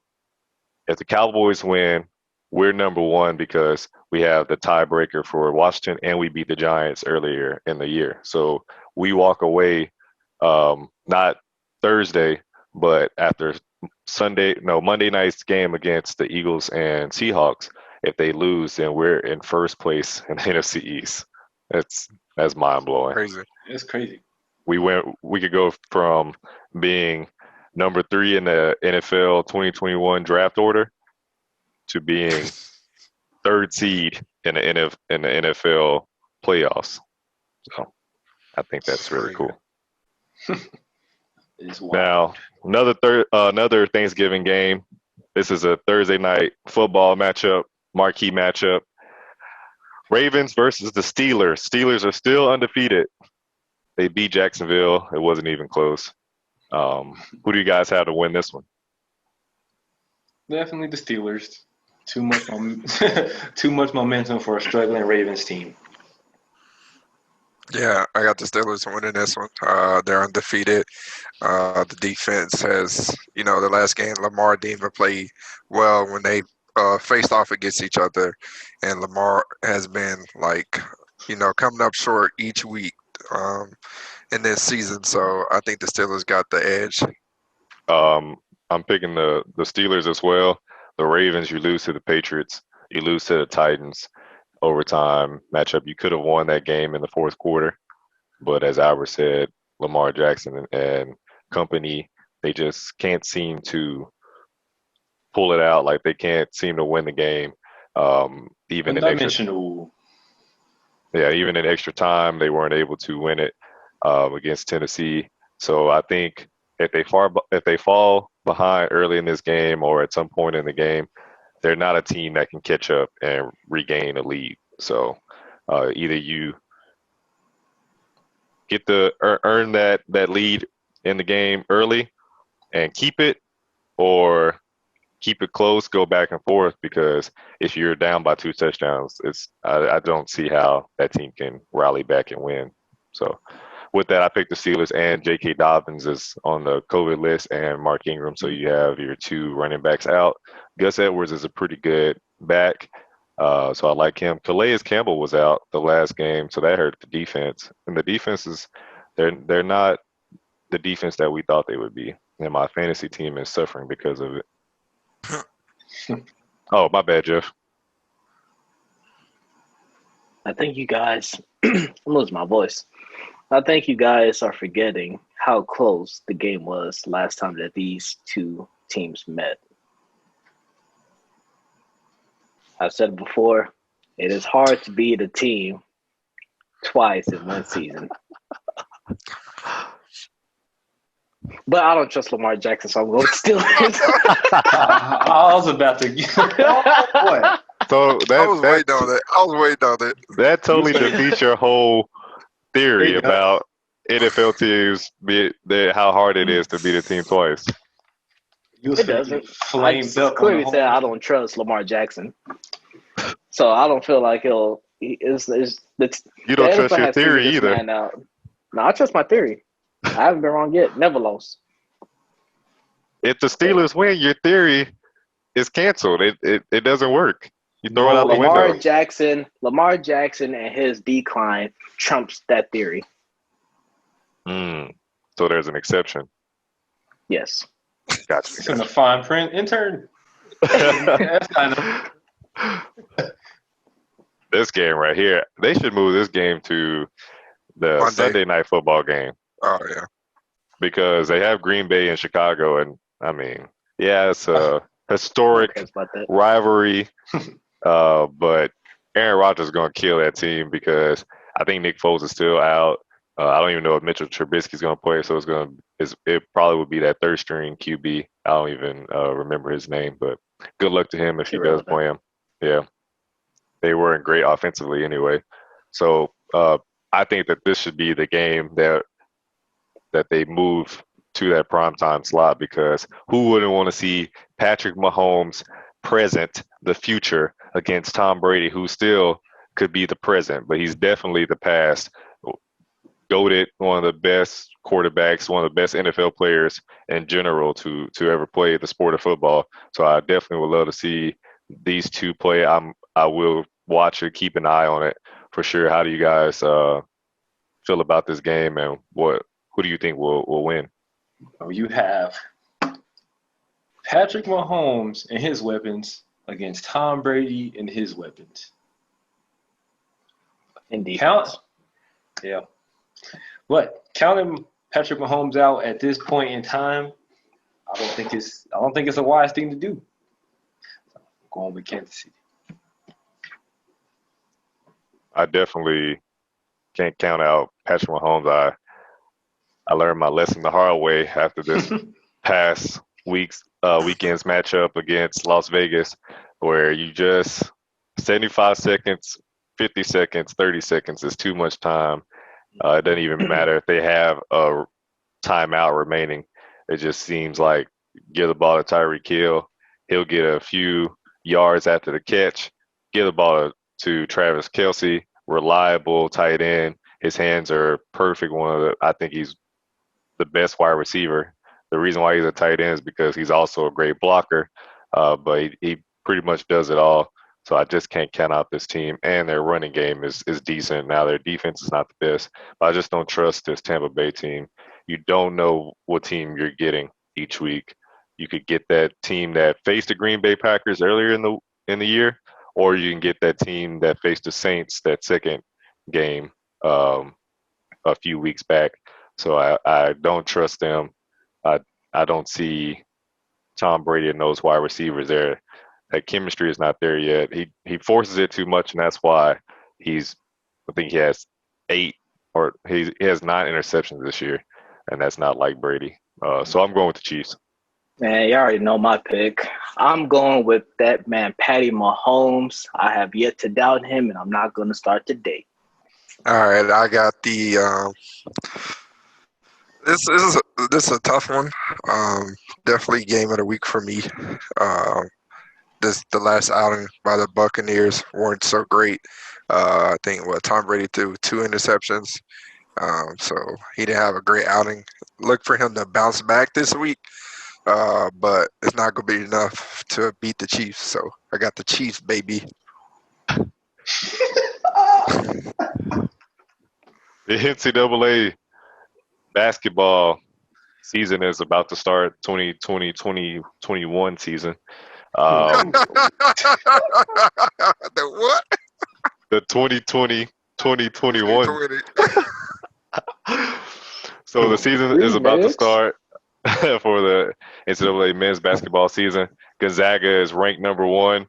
If the Cowboys win, we're number 1 because we have the tiebreaker for Washington, and we beat the Giants earlier in the year. So we walk away not Thursday, but after Monday night's game against the Eagles and Seahawks. If they lose, then we're in first place in the NFC East. That's mind blowing. Crazy. It's crazy. We could go from being number 3 in the NFL 2021 draft order to being third seed in the NFL playoffs. So I think that's really cool. Now, another Thanksgiving game. This is a Thursday night football matchup, marquee matchup. Ravens versus the Steelers. Steelers are still undefeated. They beat Jacksonville. It wasn't even close. Who do you guys have to win this one? Definitely the Steelers. Too much momentum for a struggling Ravens team. Yeah, I got the Steelers winning this one. They're undefeated. The defense has, the last game, Lamar didn't even play well when they faced off against each other. And Lamar has been, coming up short each week in this season. So I think the Steelers got the edge. I'm picking the Steelers as well. The Ravens, you lose to the Patriots. You lose to the Titans. Overtime matchup. You could have won that game in the fourth quarter. But as Albert said, Lamar Jackson and company, they just can't seem to pull it out. Like, they can't seem to win the game. Even in extra time, they weren't able to win it against Tennessee. So I think if they fall behind early in this game or at some point in the game, they're not a team that can catch up and regain a lead. So either you get to earn that lead in the game early and keep it, or keep it close, go back and forth, because if you're down by 2 touchdowns, I don't see how that team can rally back and win. So with that, I picked the Steelers, and J.K. Dobbins is on the COVID list, and Mark Ingram. So you have your 2 running backs out. Gus Edwards is a pretty good back, so I like him. Calais Campbell was out the last game, so that hurt the defense. And the defense they're not the defense that we thought they would be. And my fantasy team is suffering because of it. Oh, my bad, Jeff. I think you guys, I'm losing my voice. I think you guys are forgetting how close the game was last time that these 2 teams met. I've said it before, it is hard to beat a team twice in one season. But I don't trust Lamar Jackson, so I'm going to Steelers. I was about to. Oh, boy. So I was waiting on it. That totally defeats your whole theory about NFL teams, how hard it is to beat a team twice. It doesn't. I just clearly said I don't trust Lamar Jackson. So I don't feel like you don't trust your theory either. No, I trust my theory. I haven't been wrong yet. Never lost. If the Steelers win, your theory is canceled. It doesn't work. You throw it out the window. Lamar Jackson and his decline trumps that theory. So there's an exception. Yes. Gotcha. It's in the fine print. Intern. That's kind of. This game right here, they should move this game to the Monday. Sunday night football game. Oh, yeah. Because they have Green Bay and Chicago, and, it's a historic rivalry, but Aaron Rodgers is going to kill that team because I think Nick Foles is still out. I don't even know if Mitchell Trubisky is going to play, so it probably would be that third string QB. I don't even remember his name, but good luck to him if he does play him. Yeah, they weren't great offensively anyway. So I think that this should be the game that they move to that primetime slot, because who wouldn't want to see Patrick Mahomes present the future against Tom Brady, who still could be the present, but he's definitely the past. Goated, one of the best quarterbacks, one of the best NFL players in general to ever play the sport of football. So I definitely would love to see these 2 play. I will watch it, keep an eye on it for sure. How do you guys feel about this game, and who do you think will win? You have Patrick Mahomes and his weapons against Tom Brady and his weapons. Indeed. Yeah. But counting Patrick Mahomes out at this point in time, I don't think it's a wise thing to do. going with Kansas City. I definitely can't count out Patrick Mahomes. I learned my lesson the hard way after this past weekend's matchup against Las Vegas, where you just 75 seconds, 50 seconds, 30 seconds is too much time. It doesn't even matter if they have a timeout remaining. It just seems like give the ball to Tyreek Hill. He'll get a few yards after the catch. Give the ball to Travis Kelce, reliable tight end. His hands are perfect. I think he's the best wide receiver. The reason why he's a tight end is because he's also a great blocker, but he pretty much does it all. So I just can't count out this team. And their running game is decent. Now, their defense is not the best, but I just don't trust this Tampa Bay team. You don't know what team you're getting each week. You could get that team that faced the Green Bay Packers earlier in the year, or you can get that team that faced the Saints that second game a few weeks back. So I don't trust them. I don't see Tom Brady and those wide receivers there. That chemistry is not there yet. He forces it too much, and that's why I think he has he has 9 interceptions this year, and that's not like Brady. So I'm going with the Chiefs. Man, you already know my pick. I'm going with that man, Patty Mahomes. I have yet to doubt him, and I'm not going to start today. All right, I got the. This is a tough one. Definitely game of the week for me. The last outing by the Buccaneers weren't so great. I think Tom Brady threw 2 interceptions, so he didn't have a great outing. Look for him to bounce back this week, but it's not going to be enough to beat the Chiefs. So I got the Chiefs, baby. The NCAA basketball season is about to start, 2020-2021 season. The what? The 2020-2021. So the season is about to start for the NCAA men's basketball season. Gonzaga is ranked number 1.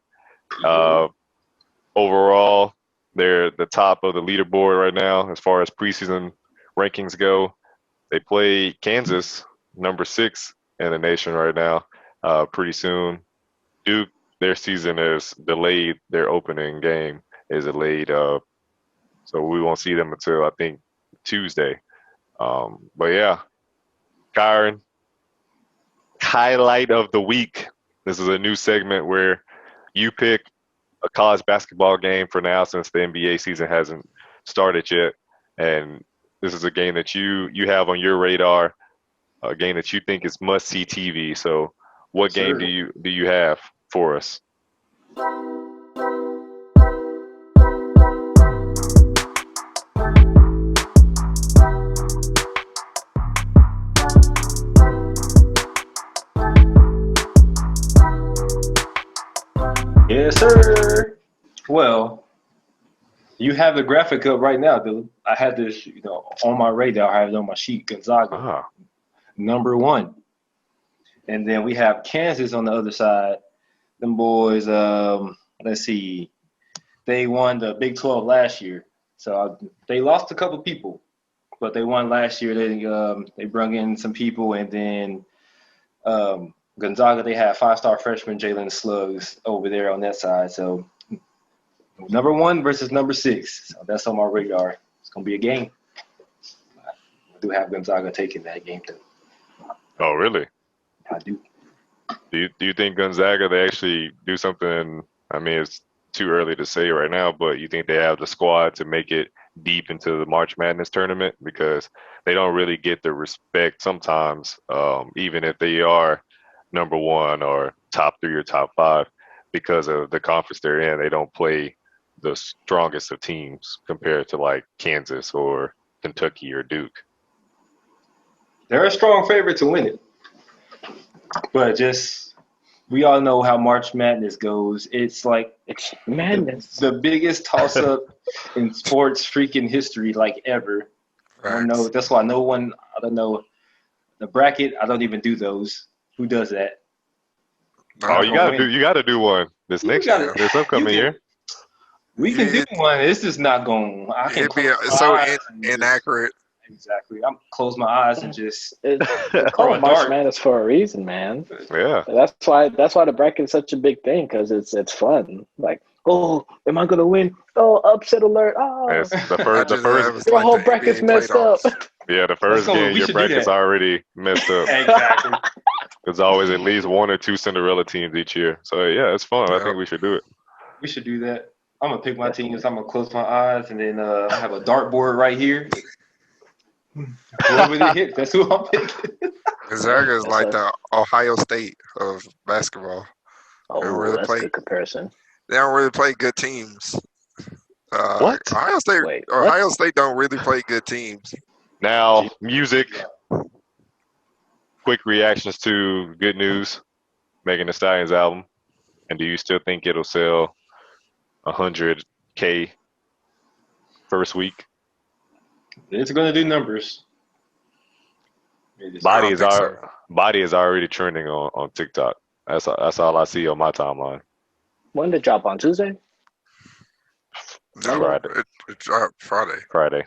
Overall, they're the top of the leaderboard right now as far as preseason rankings go. They play Kansas, number 6 in the nation right now, pretty soon. Duke, their season is delayed. Their opening game is delayed. So we won't see them until, I think, Tuesday. But, yeah, Kiren, highlight of the week. This is a new segment where you pick a college basketball game for now since the NBA season hasn't started yet. And this is a game that you have on your radar, a game that you think is must-see TV. So what game do you have for us? Yes, sir. Well, you have the graphic up right now, dude. I had this, on my radar. I have it on my sheet. Gonzaga, number 1, and then we have Kansas on the other side. Them boys. Let's see. They won the Big 12 last year, so they lost a couple people, but they won last year. They brought in some people, and then Gonzaga, they have 5-star freshman Jalen Suggs over there on that side. So number 1 versus number 6. So that's on my radar. It's gonna be a game. I do have Gonzaga taking that game too. Oh, really? I do. Do you think Gonzaga, they actually do something? I mean, it's too early to say right now, but you think they have the squad to make it deep into the March Madness tournament? Because they don't really get the respect sometimes, even if they are number 1 or top 3 or top 5, because of the conference they're in. They don't play the strongest of teams compared to like Kansas or Kentucky or Duke. They're a strong favorite to win it. But we all know how March Madness goes. It's like madness. The biggest toss-up in sports freaking history, like ever. Right. I don't know. That's why I don't know. The bracket, I don't even do those. Who does that? Oh, you gotta do one this this upcoming year. We can do one. It's just not going. I can it'd be so inaccurate. Exactly. I'm close my eyes and just. It's called March Madness for a reason, man. Yeah. That's why the bracket is such a big thing because it's fun. Like, oh, am I gonna win? Oh, upset alert! Oh, yes, the first your whole bracket's messed up. Yeah, the first game your bracket's already messed up. Exactly. There's always at least one or two Cinderella teams each year. So yeah, it's fun. I think we should do it. We should do that. I'm gonna pick my teams. I'm gonna close my eyes and then I have a dartboard right here. Whoever they hit, that's who I'm picking. Gonzaga is like the Ohio State of basketball. Oh, that's a good comparison. They don't really play good teams. What? Ohio State don't really play good teams. Now, music. Quick reactions to Good News, Megan Thee Stallion's album. And do you still think it'll sell 100K first week? It's going to do numbers. Body is already trending on TikTok. That's all I see on my timeline. When did it drop, on Tuesday? No, Friday. It dropped Friday.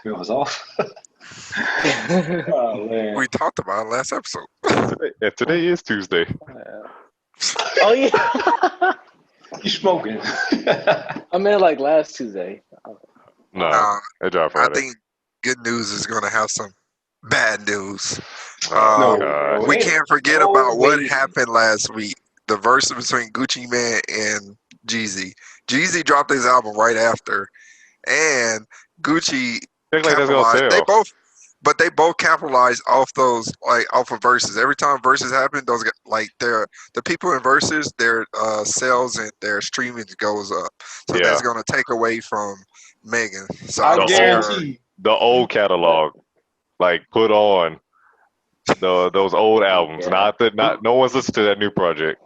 It was off. Oh, man. We talked about it last episode. Today is Tuesday. Oh, yeah. You smoking. I meant like last Tuesday. No, it dropped Friday. I think Good News is going to have some bad news. We can't forget about what happened last week. The verse between Gucci Mane and Jeezy. Jeezy dropped his album right after, and Gucci capitalized. They both capitalized off those, like off of verses. Every time verses happen, those the people in verses, their sales and their streaming goes up. So that's going to take away from Megan. So I guarantee the old catalog, like put on those old albums. No one's listened to that new project.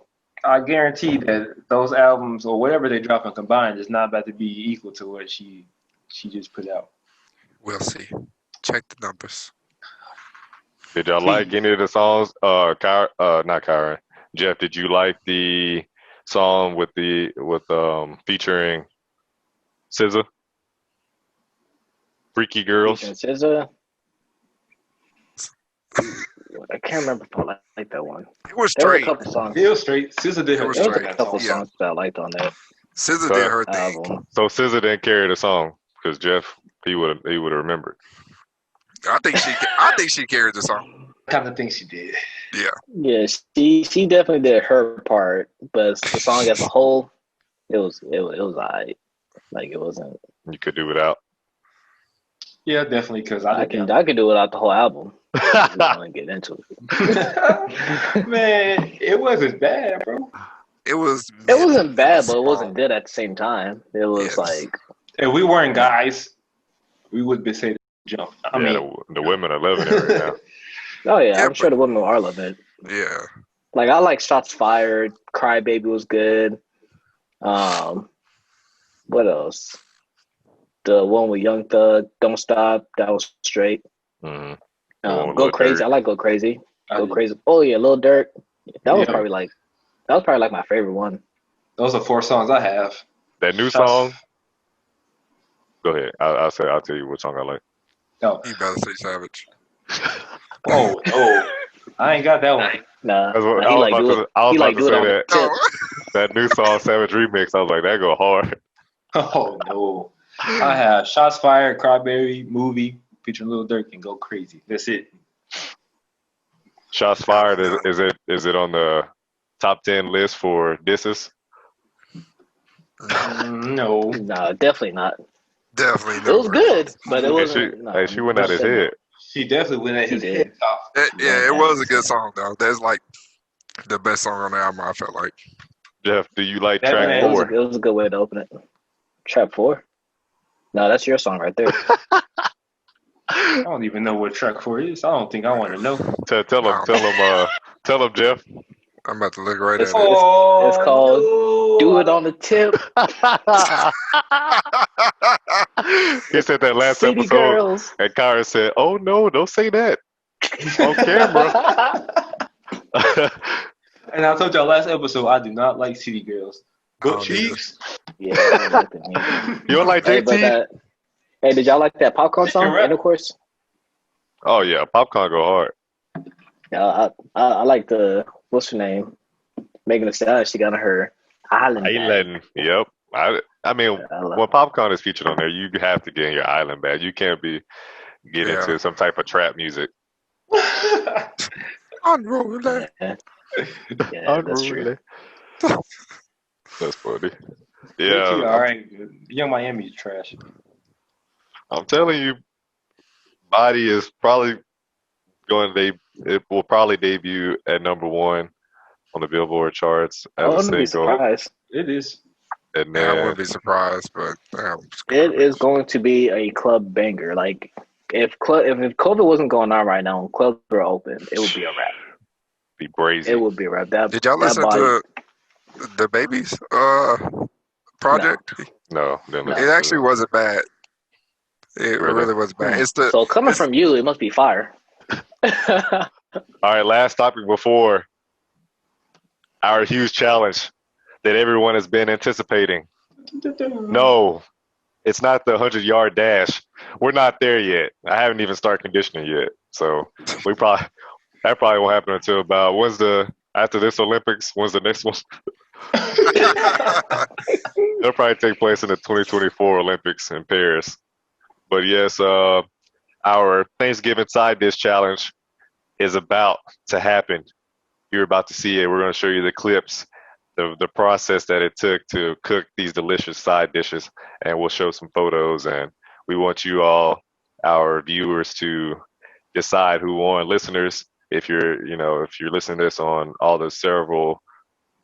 I guarantee that those albums or whatever they drop and combined is not about to be equal to what she just put out. We'll see. Check the numbers. Did y'all like any of the songs? Not Kiren. Jeff, did you like the song with featuring SZA? Freaky Girls. SZA. I can't remember if I like that one. It was There were a straight. couple songs. It was straight. SZA did her There was a couple songs that I liked on that SZA did her thing. album. So SZA didn't carry the song because Jeff he would have remembered. I think she carried the song. I kind of think she did. Yeah. Yeah, she definitely did her part, but the song as a whole, it was alright. Like it wasn't. You could do without. Yeah, definitely. Because I could do without the whole album. I don't want to get into it. Man, it wasn't bad, bro. It wasn't bad, but it wasn't good at the same time. It was like if we weren't guys, we would be saying jump. I mean, the women are loving it right now. Oh yeah, I'm sure the women are loving it. Yeah. Like I like Shots Fired, Cry Baby was good. What else? The one with Young Thug, Don't Stop, that was straight. Mm-hmm. Go Crazy, I like Go Crazy. Go Crazy. Oh yeah, Lil Durk. That was probably like my favorite one. Those are 4 songs I have. That new song. Go ahead. I'll tell you what song I like. No. You better say Savage. Oh no, I ain't got that one. Nah, I was about to say that new song Savage remix. I was like, that go hard. Oh no, I have Shots Fired, Crybaby, Movie featuring Lil Durk, and Go Crazy. That's it. Shots Fired is it on the top 10 list for disses? No, definitely not. Definitely. It was good, but it wasn't. She went out his head. She definitely went at his head. It was a good song though. That's like the best song on the album. I felt like. Jeff, do you like track 4? It was a good way to open it. Track 4? No, that's your song right there. I don't even know what track 4 is. I don't think I want to know. Tell him, Jeff. I'm about to look right at it. It's called Do It on the Tip. He said that last City episode, Girls. and Kiren said, "Oh no, don't say that on camera." And I told y'all last episode, I do not like city girls. But Chiefs. Yeah, I don't like them either. You don't like Hey, JT? hey, did y'all like that popcorn She can song? rap. Intercourse. Oh yeah, Popcorn go hard. Yeah, I like the what's her name? Megan Thee Stallion. She got on her island bag. Island. Yep. I mean, when Popcorn is featured on there, you have to get in your island bag. You can't get into some type of trap music. Unruly. Yeah, that's true. That's funny. Yeah, Yeah, all right. Young Miami's trash. I'm telling you, Body is probably it will probably debut at #1 on the Billboard charts I as a wouldn't be single. surprised. It is. And Yeah, I then wouldn't be surprised, but It is going to be a club banger. Like if COVID wasn't going on right now and clubs were open, it would be a rap. be brazy. It would be a rap. Did y'all listen to the Baby's project? No, didn't listen It to actually wasn't bad. It really wasn't bad. So coming from you, it must be fire. All right, last topic before our huge challenge that everyone has been anticipating. No, it's not the 100-yard dash. We're not there yet. I haven't even started conditioning yet. So that probably won't happen until about after this Olympics, when's the next one? It'll probably take place in the 2024 Olympics in Paris. But yes, our Thanksgiving side dish challenge is about to happen. You're about to see it. We're going to show you the clips, the process that it took to cook these delicious side dishes, and we'll show some photos. And we want you all, our viewers, to decide who won. Listeners, if you're listening to this on all the several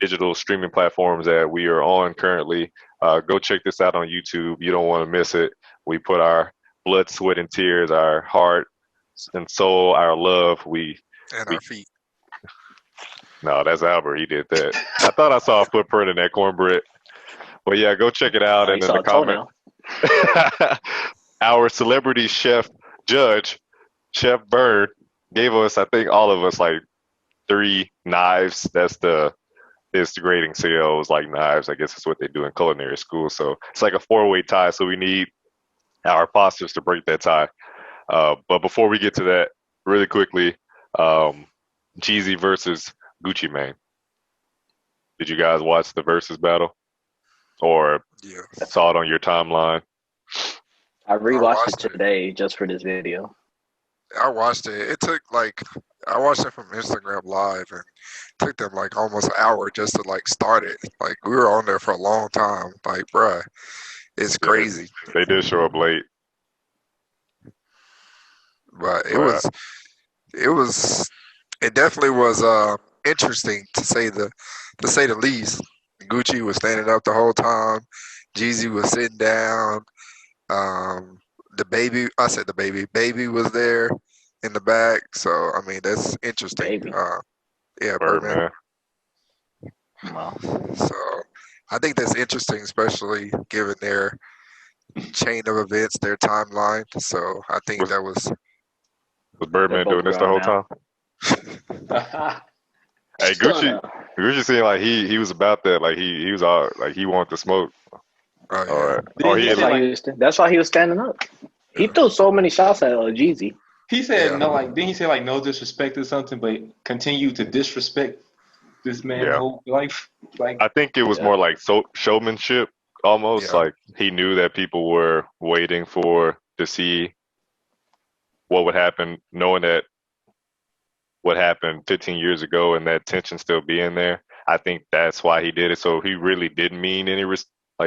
digital streaming platforms that we are on currently, go check this out on YouTube. You don't want to miss it. We put our blood, sweat, and tears, our heart and soul, our love. Our feet. No, that's Albert. He did that. I thought I saw a footprint in that cornbread. But yeah, go check it out. And in the comment, our celebrity chef judge, Chef Bird, gave us, I think all of us, like 3 knives. That's his grading scales, like knives. I guess that's what they do in culinary school. So it's like a 4-way tie. So we need our Podsters to break that tie. But before we get to that, really quickly, Jeezy versus Gucci Mane. Did you guys watch the Verzuz battle, or saw it on your timeline? I rewatched it today just for this video. I watched it. It took I watched it from Instagram Live, and it took them like almost an hour just to start it. Like we were on there for a long time. Like, bruh, it's crazy. They did show up late, but it definitely was interesting to say the least. Gucci was standing up the whole time. Jeezy was sitting down. Baby was there in the back. So I mean, that's interesting. Birdman. Wow. So I think that's interesting, especially given their chain of events, their timeline. So I think that was Birdman doing this the whole time. Hey, Gucci seemed like he was about that. Like he was all like he wanted to smoke. That's why he was standing up. He threw so many shots at Jeezy. He said no, didn't he say no disrespect or something, but continue to disrespect this man's whole life? I think it was more like showmanship almost. Yeah. Like he knew that people were waiting to see what would happen, knowing that what happened 15 years ago and that tension still being there. I think that's why he did it. So he really didn't mean any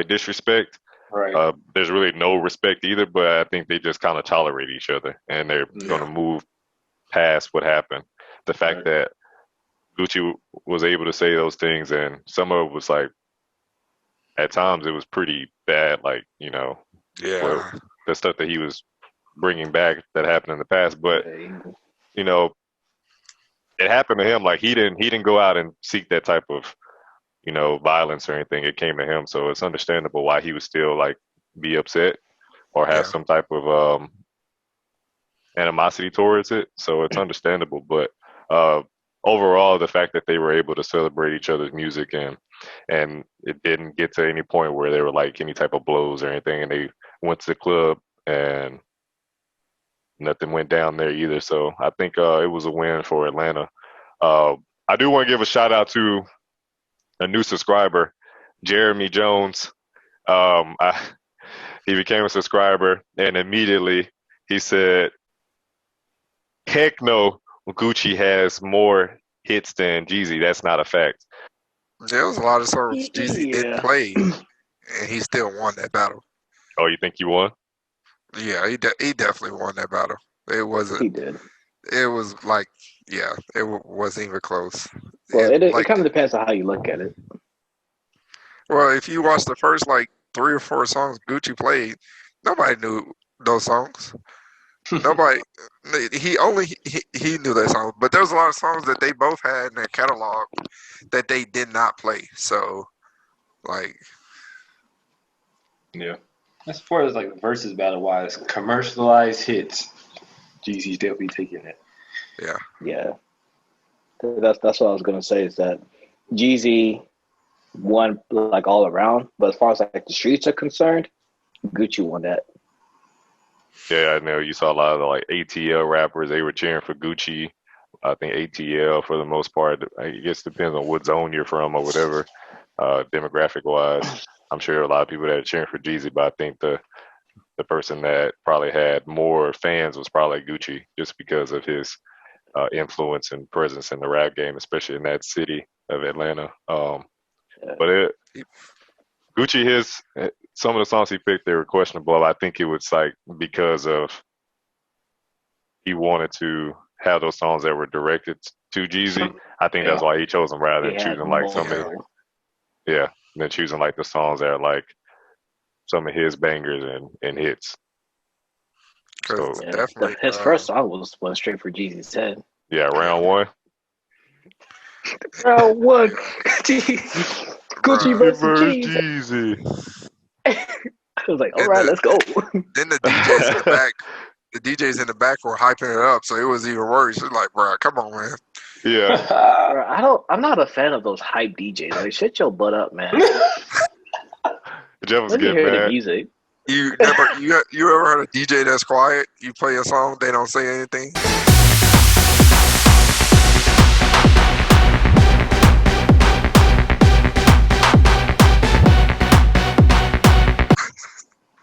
disrespect. Right. There's really no respect either, but I think they just kind of tolerate each other, and they're going to move past what happened. The fact that Gucci was able to say those things, and some of it was at times it was pretty bad, the stuff that he was bringing back that happened in the past. But it happened to him. He didn't go out and seek that type of violence or anything. It came to him, so it's understandable why he would still be upset or have some type of animosity towards it. So it's understandable. But overall, the fact that they were able to celebrate each other's music and it didn't get to any point where they were like any type of blows or anything, and they went to the club and nothing went down there either. So I think it was a win for Atlanta. I do want to give a shout out to a new subscriber, Jeremy Jones. He became a subscriber, and immediately he said, "Heck no, Gucci has more hits than Jeezy. That's not a fact." There was a lot of songs Jeezy didn't Yeah. play, and he still won that battle. Oh, you think you won? Yeah, he definitely won that battle. It wasn't. He did. It was like, yeah, wasn't even close. Well, it like, kind of depends on how you look at it. well, if you watch the first like 3 or 4 songs Gucci played, nobody knew those songs. Nobody. He knew that song, but there was a lot of songs that they both had in their catalog that they did not play. So, like, Yeah. As far as like versus battle wise, commercialized hits, Jeezy's definitely taking it. Yeah, that's what I was gonna say. Is that Jeezy won like all around, but as far as like the streets are concerned, Gucci won that. Yeah, I know you saw a lot of the like ATL rappers. They were cheering for Gucci. I think ATL for the most part. I guess depends on what zone you're from or whatever, demographic wise. I'm sure there are a lot of people that are cheering for Jeezy, but I think the person that probably had more fans was probably Gucci, just because of his influence and presence in the rap game, especially in that city of Atlanta. But Gucci, some of the songs he picked, they were questionable. I think it was like because of he wanted to have those songs that were directed to Jeezy. I think that's why he chose them rather than choosing like choosing like the songs that are like some of his bangers and hits. So definitely his first song went straight for Jeezy's head. Yeah, round one. Round one. Gucci versus Jeezy. I was like, all right, let's go. Then the DJs in the back, were hyping it up, so it was even worse. It's like, bro, come on, man. Yeah. Bro, I'm not a fan of those hype DJs. Like, shut your butt up, man. Jeff was Let me getting hear the mad. music. You ever heard a DJ that's quiet? You play a song, they don't say anything.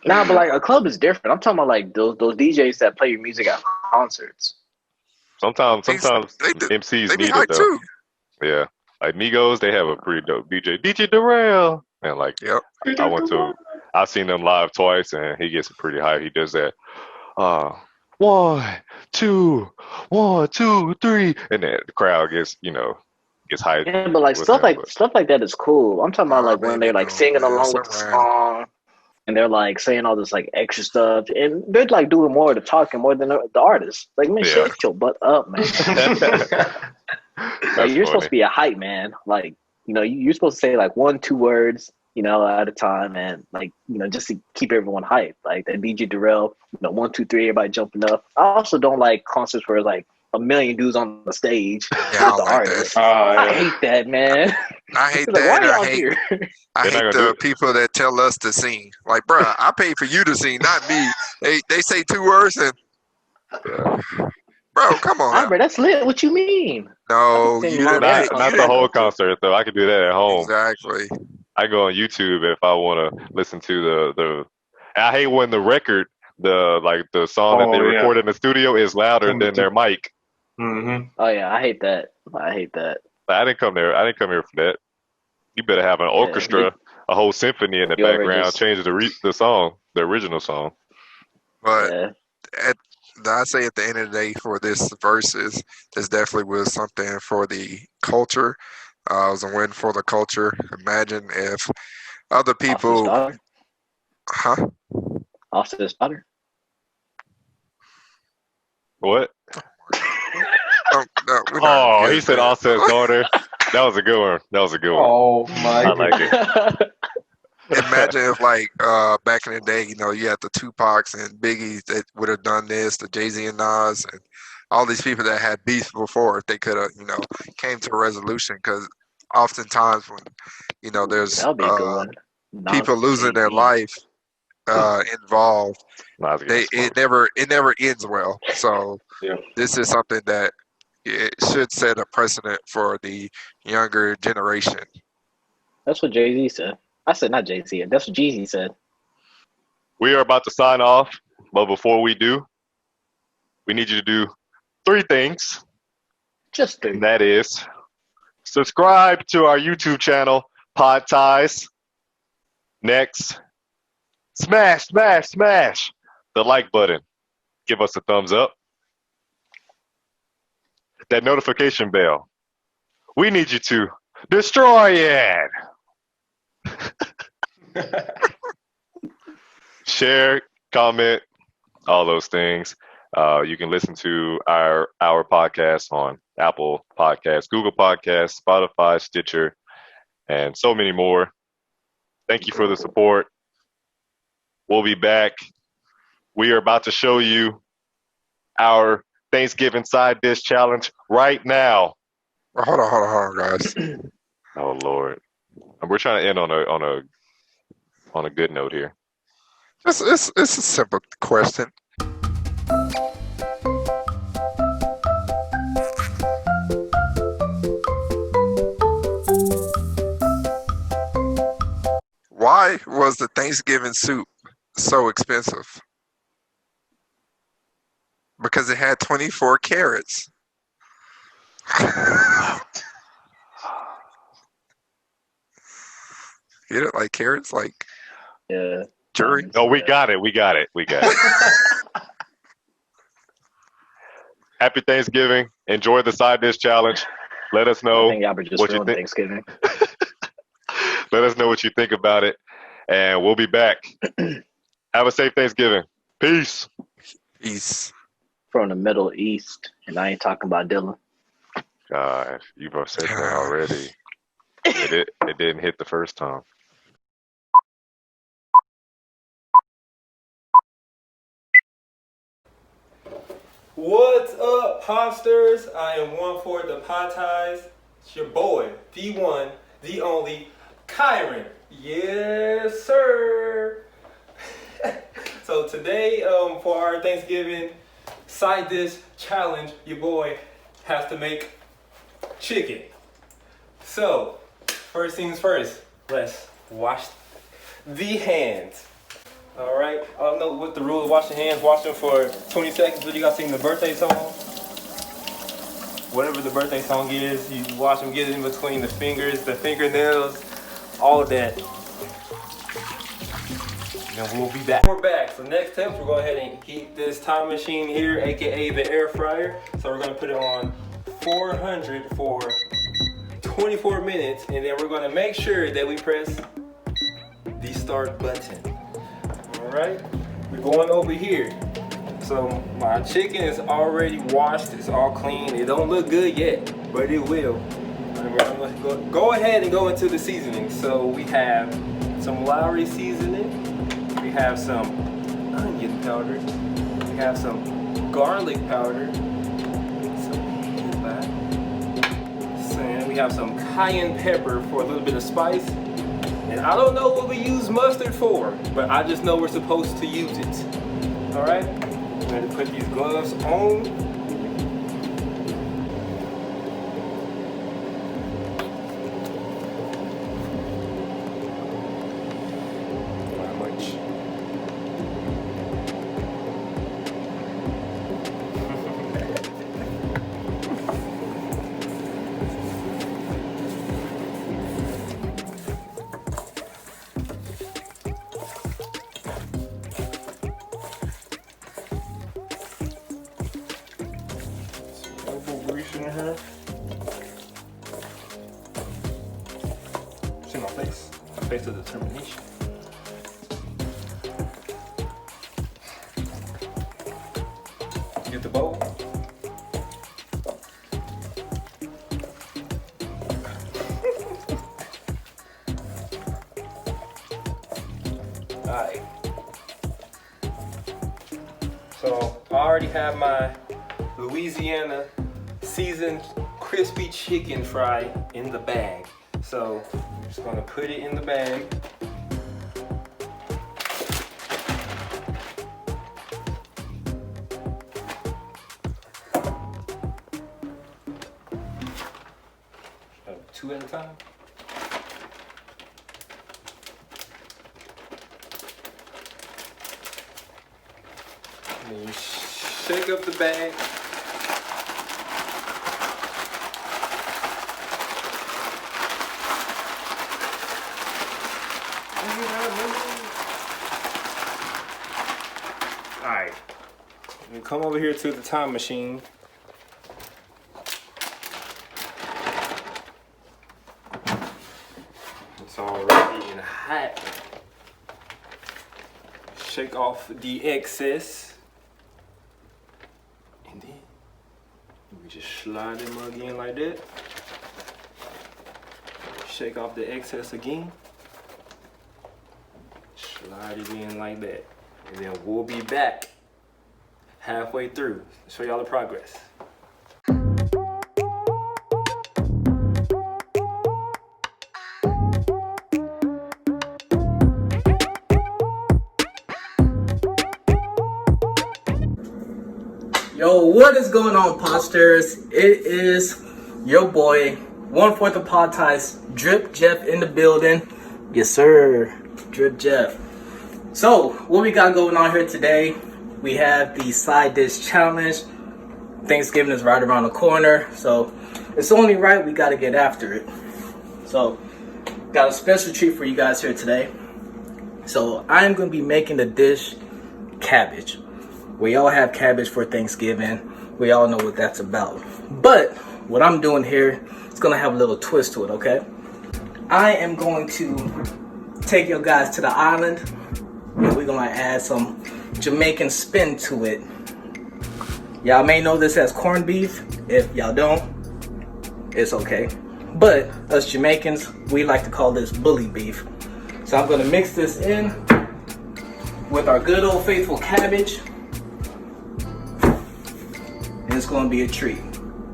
Nah, but like a club is different. I'm talking about like those DJs that play your music at concerts. Sometimes They MCs be need hyped it though. too. Yeah. Like Migos, they have a pretty dope DJ. DJ Darrell. And like Yep. I've seen them live twice and he gets pretty hype. He does that 1, 2, 1, 2, 3, and then the crowd gets hyped. Yeah, but like stuff like that is cool. I'm talking about like when they're like singing along with the song and they're like saying all this like extra stuff and they're like doing more of the talking more than the artist. Like, man, shut your butt up, man. Like, you're supposed to be a hype man. Like, you're supposed to say like 1, 2 words, at a time, and like, just to keep everyone hyped. Like that DJ Darrell, 1, 2, 3, everybody jumping up. I also don't like concerts where like a million dudes on the stage with the artist. I hate that, man. I hate like, that. Why y'all here? I hate the people that tell us to sing. Like, bro, I paid for you to sing, not me. They say 2 words and, bro, come on. Bro, that's lit. What you mean? No, not the whole concert though. I could do that at home. Exactly. I go on YouTube if I want to listen to the. I hate when the record, the song that they record in the studio is louder than their mic. Mm-hmm. Oh yeah, I hate that. I didn't come there. I didn't come here for that. You better have an orchestra, a whole symphony in the background, change the song, the original song. But I say at the end of the day, for this Verzuz, this definitely was something for the culture. It was a win for the culture. Imagine if other people, Offset's daughter. What? No, he said Offset's daughter. That was a good one. Oh my! I like it. Imagine if, like, back in the day, you had the Tupacs and Biggies that would have done this, the Jay-Z and Nas, and all these people that had beef before, if they could have, came to a resolution. Because oftentimes when, there's That'll be a good one. people losing their life involved, it never ends well. So this is something that it should set a precedent for the younger generation. That's what Jay-Z said. I said not Jay-Z. That's what Jeezy said. We are about to sign off, but before we do, we need you to do 3 things. Just 3. And that is subscribe to our YouTube channel, Pod Ties. Next, smash the like button. Give us a thumbs up. That notification bell. We need you to destroy it. Share, comment, all those things. You can listen to our podcast on Apple Podcasts, Google Podcasts, Spotify, Stitcher, and so many more. Thank you for the support. We'll be back. We are about to show you our Thanksgiving side dish challenge right now. Hold on, guys. Oh Lord, we're trying to end on a good note here. It's a simple question. Why was the Thanksgiving soup so expensive? Because it had 24 carrots. You know, like carrots, like jury. No, we got it. Happy Thanksgiving. Enjoy the side dish challenge. Let us know what you think. Thanksgiving. Let us know what you think about it, and we'll be back. Have a safe Thanksgiving. Peace. From the Middle East, and I ain't talking about Dylan. God, you've upset me already. It didn't hit the first time. What's up, Podsters? I am one for the Pod Ties. It's your boy, the one, the only, Kiren. Yes, sir. So today, for our Thanksgiving side dish challenge, your boy has to make chicken. So, first things first, let's wash the hands. All right, I don't know what the rule of washing hands. Wash them for 20 seconds. What you guys sing the birthday song? Whatever the birthday song is, you wash them, get it in between the fingers, the fingernails, all of that. And we'll be back. We're back. So next step, we're going ahead and heat this time machine here, aka the air fryer. So we're gonna put it on 400 for 24 minutes, and then we're gonna make sure that we press the start button. All right, we're going over here. So my chicken is already washed. It's all clean. It don't look good yet, but it will. And we're gonna go ahead and go into the seasoning. So we have some Lowry seasoning. We have some onion powder. We have some garlic powder. And we have some cayenne pepper for a little bit of spice. And I don't know what we use mustard for, but I just know we're supposed to use it. All right, I'm going to put these gloves on. Not much. In her. See my face. My face of determination. Get the bowl. Alright. So I already have my Louisiana seasoned crispy chicken fry in the bag. So I'm just gonna put it in the bag. Two at a time. And then you shake up the bag. Alright. You come over here to the time machine. It's already in hot. Shake off the excess. And then we just slide the mug in like that. Shake off the excess again. Slide it in like that. And then we'll be back halfway through to show y'all the progress. Yo, what is going on, Podsters? It is your boy, 1/4 of Pod Ties, Drip Jeff in the building. Yes, sir, Drip Jeff. So, what we got going on here today? We have the side dish challenge. Thanksgiving is right around the corner, so it's only right we got to get after it. So, got a special treat for you guys here today. So, I'm going to be making the dish cabbage. We all have cabbage for Thanksgiving. We all know what that's about. But what I'm doing here is going to have a little twist to it, okay? I am going to take you guys to the island, and we're going to add some Jamaican spin to it. Y'all may know this as corned beef. If y'all don't, it's okay. But us Jamaicans, we like to call this bully beef. So I'm going to mix this in with our good old faithful cabbage. It's gonna be a treat.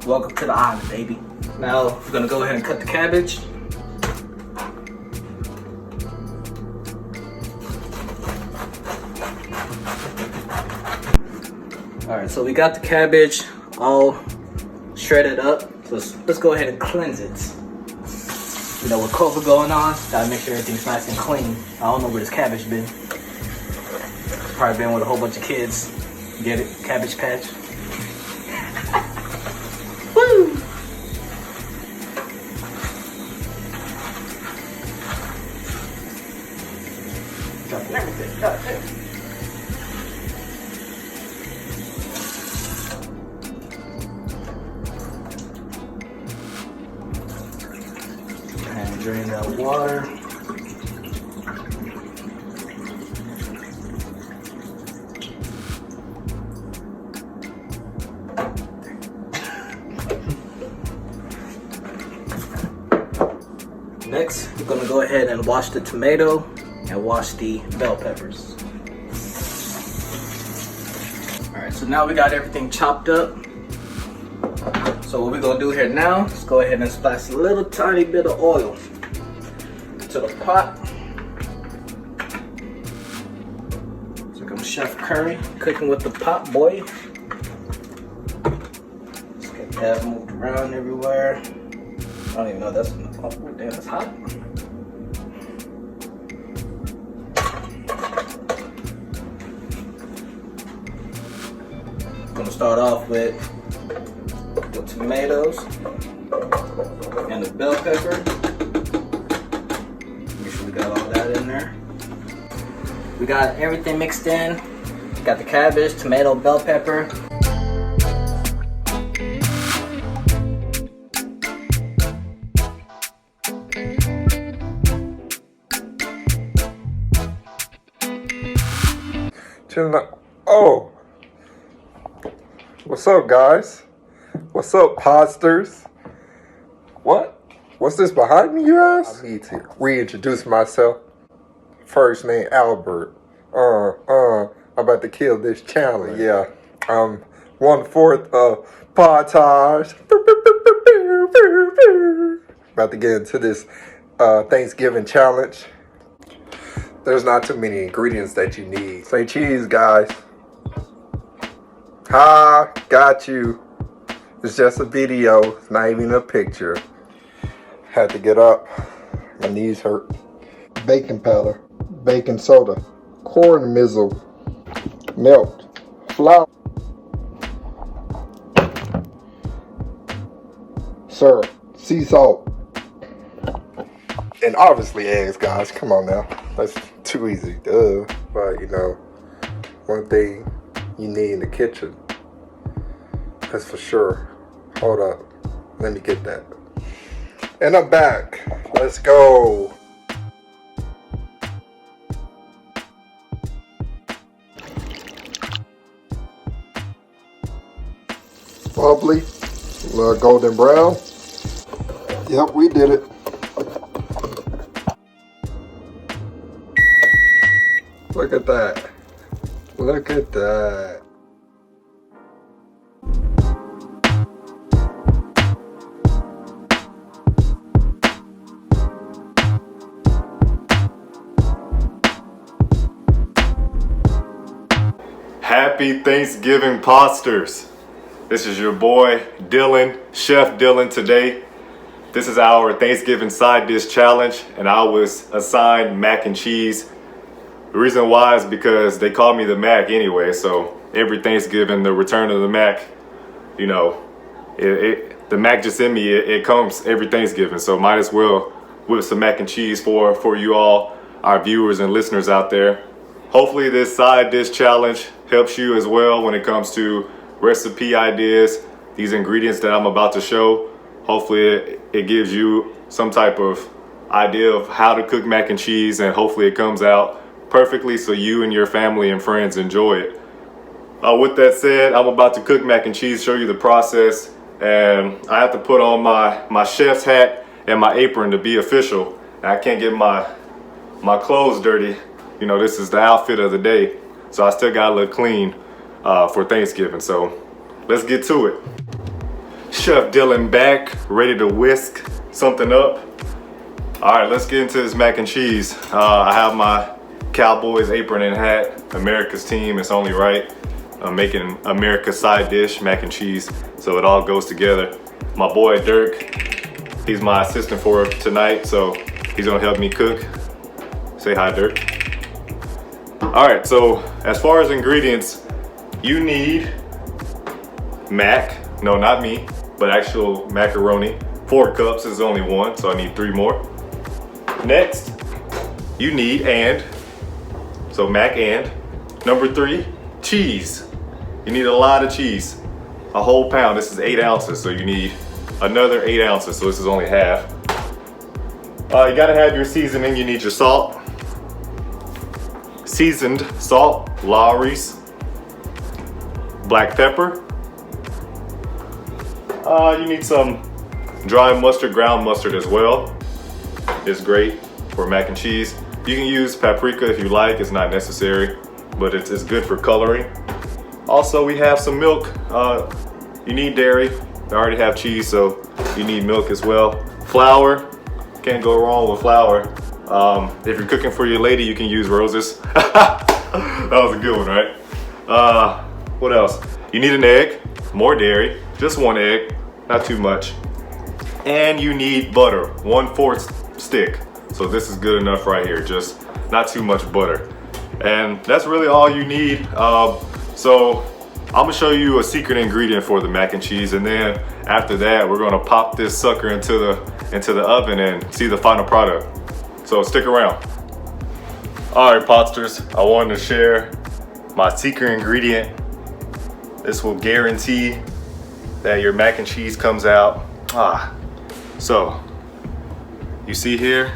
Welcome to the island, baby. Now we're gonna go ahead and cut the cabbage. All right, so we got the cabbage all shredded up. So let's go ahead and cleanse it. You know, with COVID going on, gotta make sure everything's nice and clean. I don't know where this cabbage been. Probably been with a whole bunch of kids. Get it? Cabbage Patch. Woo! Dropping everything. And drain that water. Next, we're gonna go ahead and wash the tomato and wash the bell peppers. All right, so now we got everything chopped up. So what we're gonna do here now is go ahead and splash a little tiny bit of oil to the pot. It's like I'm Chef Curry cooking with the pot, boy. Let's get that moved around everywhere. I don't even know that's enough. Oh, damn, that's hot. I'm gonna start off with the tomatoes and the bell pepper. Make sure we got all that in there. We got everything mixed in. Got the cabbage, tomato, bell pepper. Oh, what's up, guys? What's up, Podsters? What? What's this behind me, you ask? I need to reintroduce myself. First name Albert. I'm about to kill this challenge. Yeah, I'm 1/4 of Podsters. About to get into this Thanksgiving challenge. There's not too many ingredients that you need. Say cheese, guys. Ha, got you. It's just a video. It's not even a picture. Had to get up. My knees hurt. Baking powder, baking soda, corn mizzle, milk, flour, syrup, sea salt, and obviously eggs, guys. Come on now. That's too easy. Duh. But, you know, one thing you need in the kitchen. That's for sure. Hold up. Let me get that. And I'm back. Let's go. Lovely. Golden brown. Yep, we did it. Look at that. Look at that. Happy Thanksgiving, Podsters. This is your boy, Dylan, Chef Dylan today. This is our Thanksgiving side dish challenge, and I was assigned mac and cheese. The reason why is because they call me the Mac anyway, so every Thanksgiving, the return of the Mac, you know, the Mac just in me, it comes every Thanksgiving, so might as well whip some mac and cheese for you all, our viewers and listeners out there. Hopefully this side dish challenge helps you as well when it comes to recipe ideas, these ingredients that I'm about to show. Hopefully it gives you some type of idea of how to cook mac and cheese, and hopefully it comes out perfectly so you and your family and friends enjoy it. With that said, I'm about to cook mac and cheese, show you the process, and I have to put on my chef's hat and my apron to be official. And I can't get my clothes dirty. You know, this is the outfit of the day, so I still gotta look clean for Thanksgiving. So let's get to it. Chef Dylan back, ready to whisk something up. All right, let's get into this mac and cheese. I have my Cowboys apron and hat, America's team, it's only right. I'm making America's side dish, mac and cheese, so it all goes together. My boy Dirk, he's my assistant for tonight, so he's gonna help me cook. Say hi, Dirk. All right, so as far as ingredients, you need no, not me, but actual macaroni. 4 cups is only 1, so I need 3 more. Next, you need so mac and. Number 3, cheese. You need a lot of cheese, a whole pound. This is 8 ounces, so you need another 8 ounces, so this is only half. You gotta have your seasoning. You need your salt, seasoned salt, Lawry's, black pepper. You need some dry mustard, ground mustard as well. It's great for mac and cheese. You can use paprika if you like, it's not necessary, but it's good for coloring. Also, we have some milk. You need dairy. I already have cheese, so you need milk as well. Flour, can't go wrong with flour. If you're cooking for your lady, you can use roses. That was a good one, right? What else? You need an egg, more dairy, just 1 egg, not too much. And you need butter, 1/4 stick. So this is good enough right here, just not too much butter. And that's really all you need. So I'm gonna show you a secret ingredient for the mac and cheese, and then after that, we're gonna pop this sucker into the oven and see the final product. So stick around. All right, Podsters, I wanted to share my secret ingredient. This will guarantee that your mac and cheese comes out. So you see here,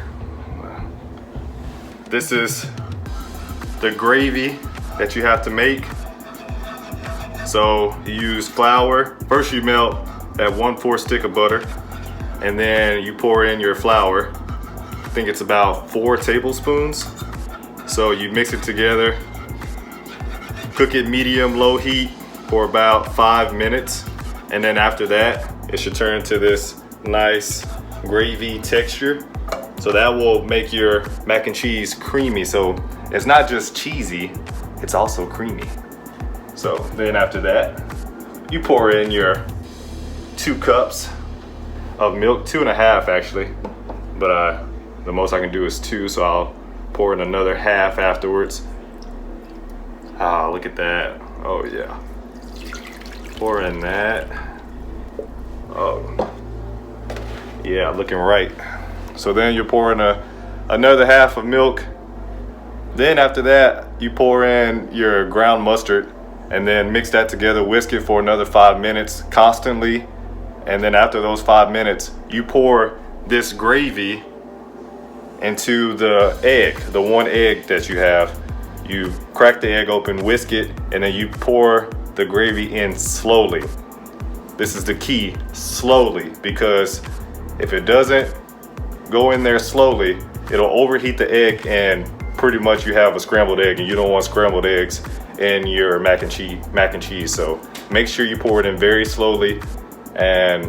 this is the gravy that you have to make. So you use flour. First you melt that 1/4 stick of butter, and then you pour in your flour. I think it's about 4 tablespoons. So you mix it together, cook it medium, low heat for about 5 minutes. And then after that, it should turn to this nice gravy texture. So that will make your mac and cheese creamy. So it's not just cheesy, it's also creamy. So then after that, you pour in your 2 cups of milk, 2.5 actually, but the most I can do is 2, so I'll pour in another half afterwards. Ah, look at that. Oh yeah. Pour in that. Oh, yeah, looking right. So then you're pouring another half of milk. Then after that, you pour in your ground mustard and then mix that together, whisk it for another 5 minutes constantly. And then after those 5 minutes, you pour this gravy into the egg, the 1 egg that you have. You crack the egg open, whisk it, and then you pour the gravy in slowly. This is the key, slowly, because if it doesn't go in there slowly, it'll overheat the egg and pretty much you have a scrambled egg, and you don't want scrambled eggs in your mac and cheese. So make sure you pour it in very slowly, and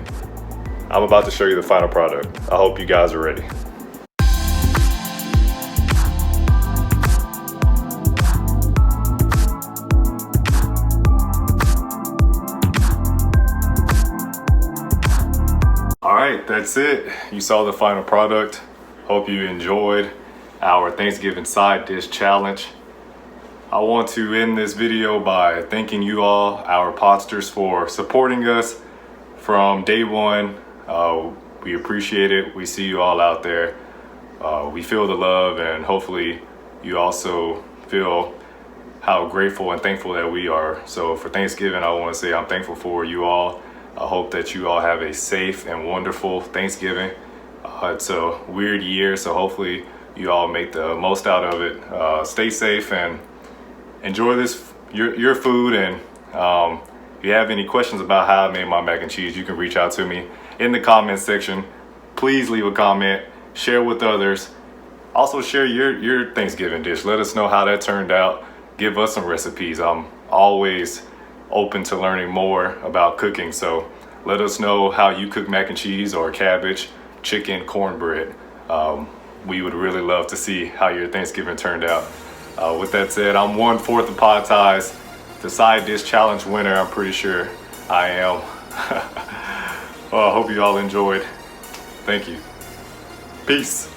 I'm about to show you the final product. I hope you guys are ready. All right, that's it. You saw the final product. Hope you enjoyed our Thanksgiving side dish challenge. I want to end this video by thanking you all, our Podsters, for supporting us from day one. We appreciate it. We see you all out there. We feel the love, and hopefully you also feel how grateful and thankful that we are. So for Thanksgiving, I want to say I'm thankful for you all. I hope that you all have a safe and wonderful Thanksgiving. It's a weird year, so hopefully you all make the most out of it. Stay safe and enjoy your food. And if you have any questions about how I made my mac and cheese, you can reach out to me in the comment section. Please leave a comment, share with others. Also share your Thanksgiving dish. Let us know how that turned out. Give us some recipes. I'm always open to learning more about cooking, so let us know how you cook mac and cheese or cabbage, chicken, cornbread. We would really love to see how your Thanksgiving turned out. With that said, I'm 1/4 of Pod Ties, the side dish challenge winner. I'm pretty sure I am. Well, I hope you all enjoyed. Thank you. Peace.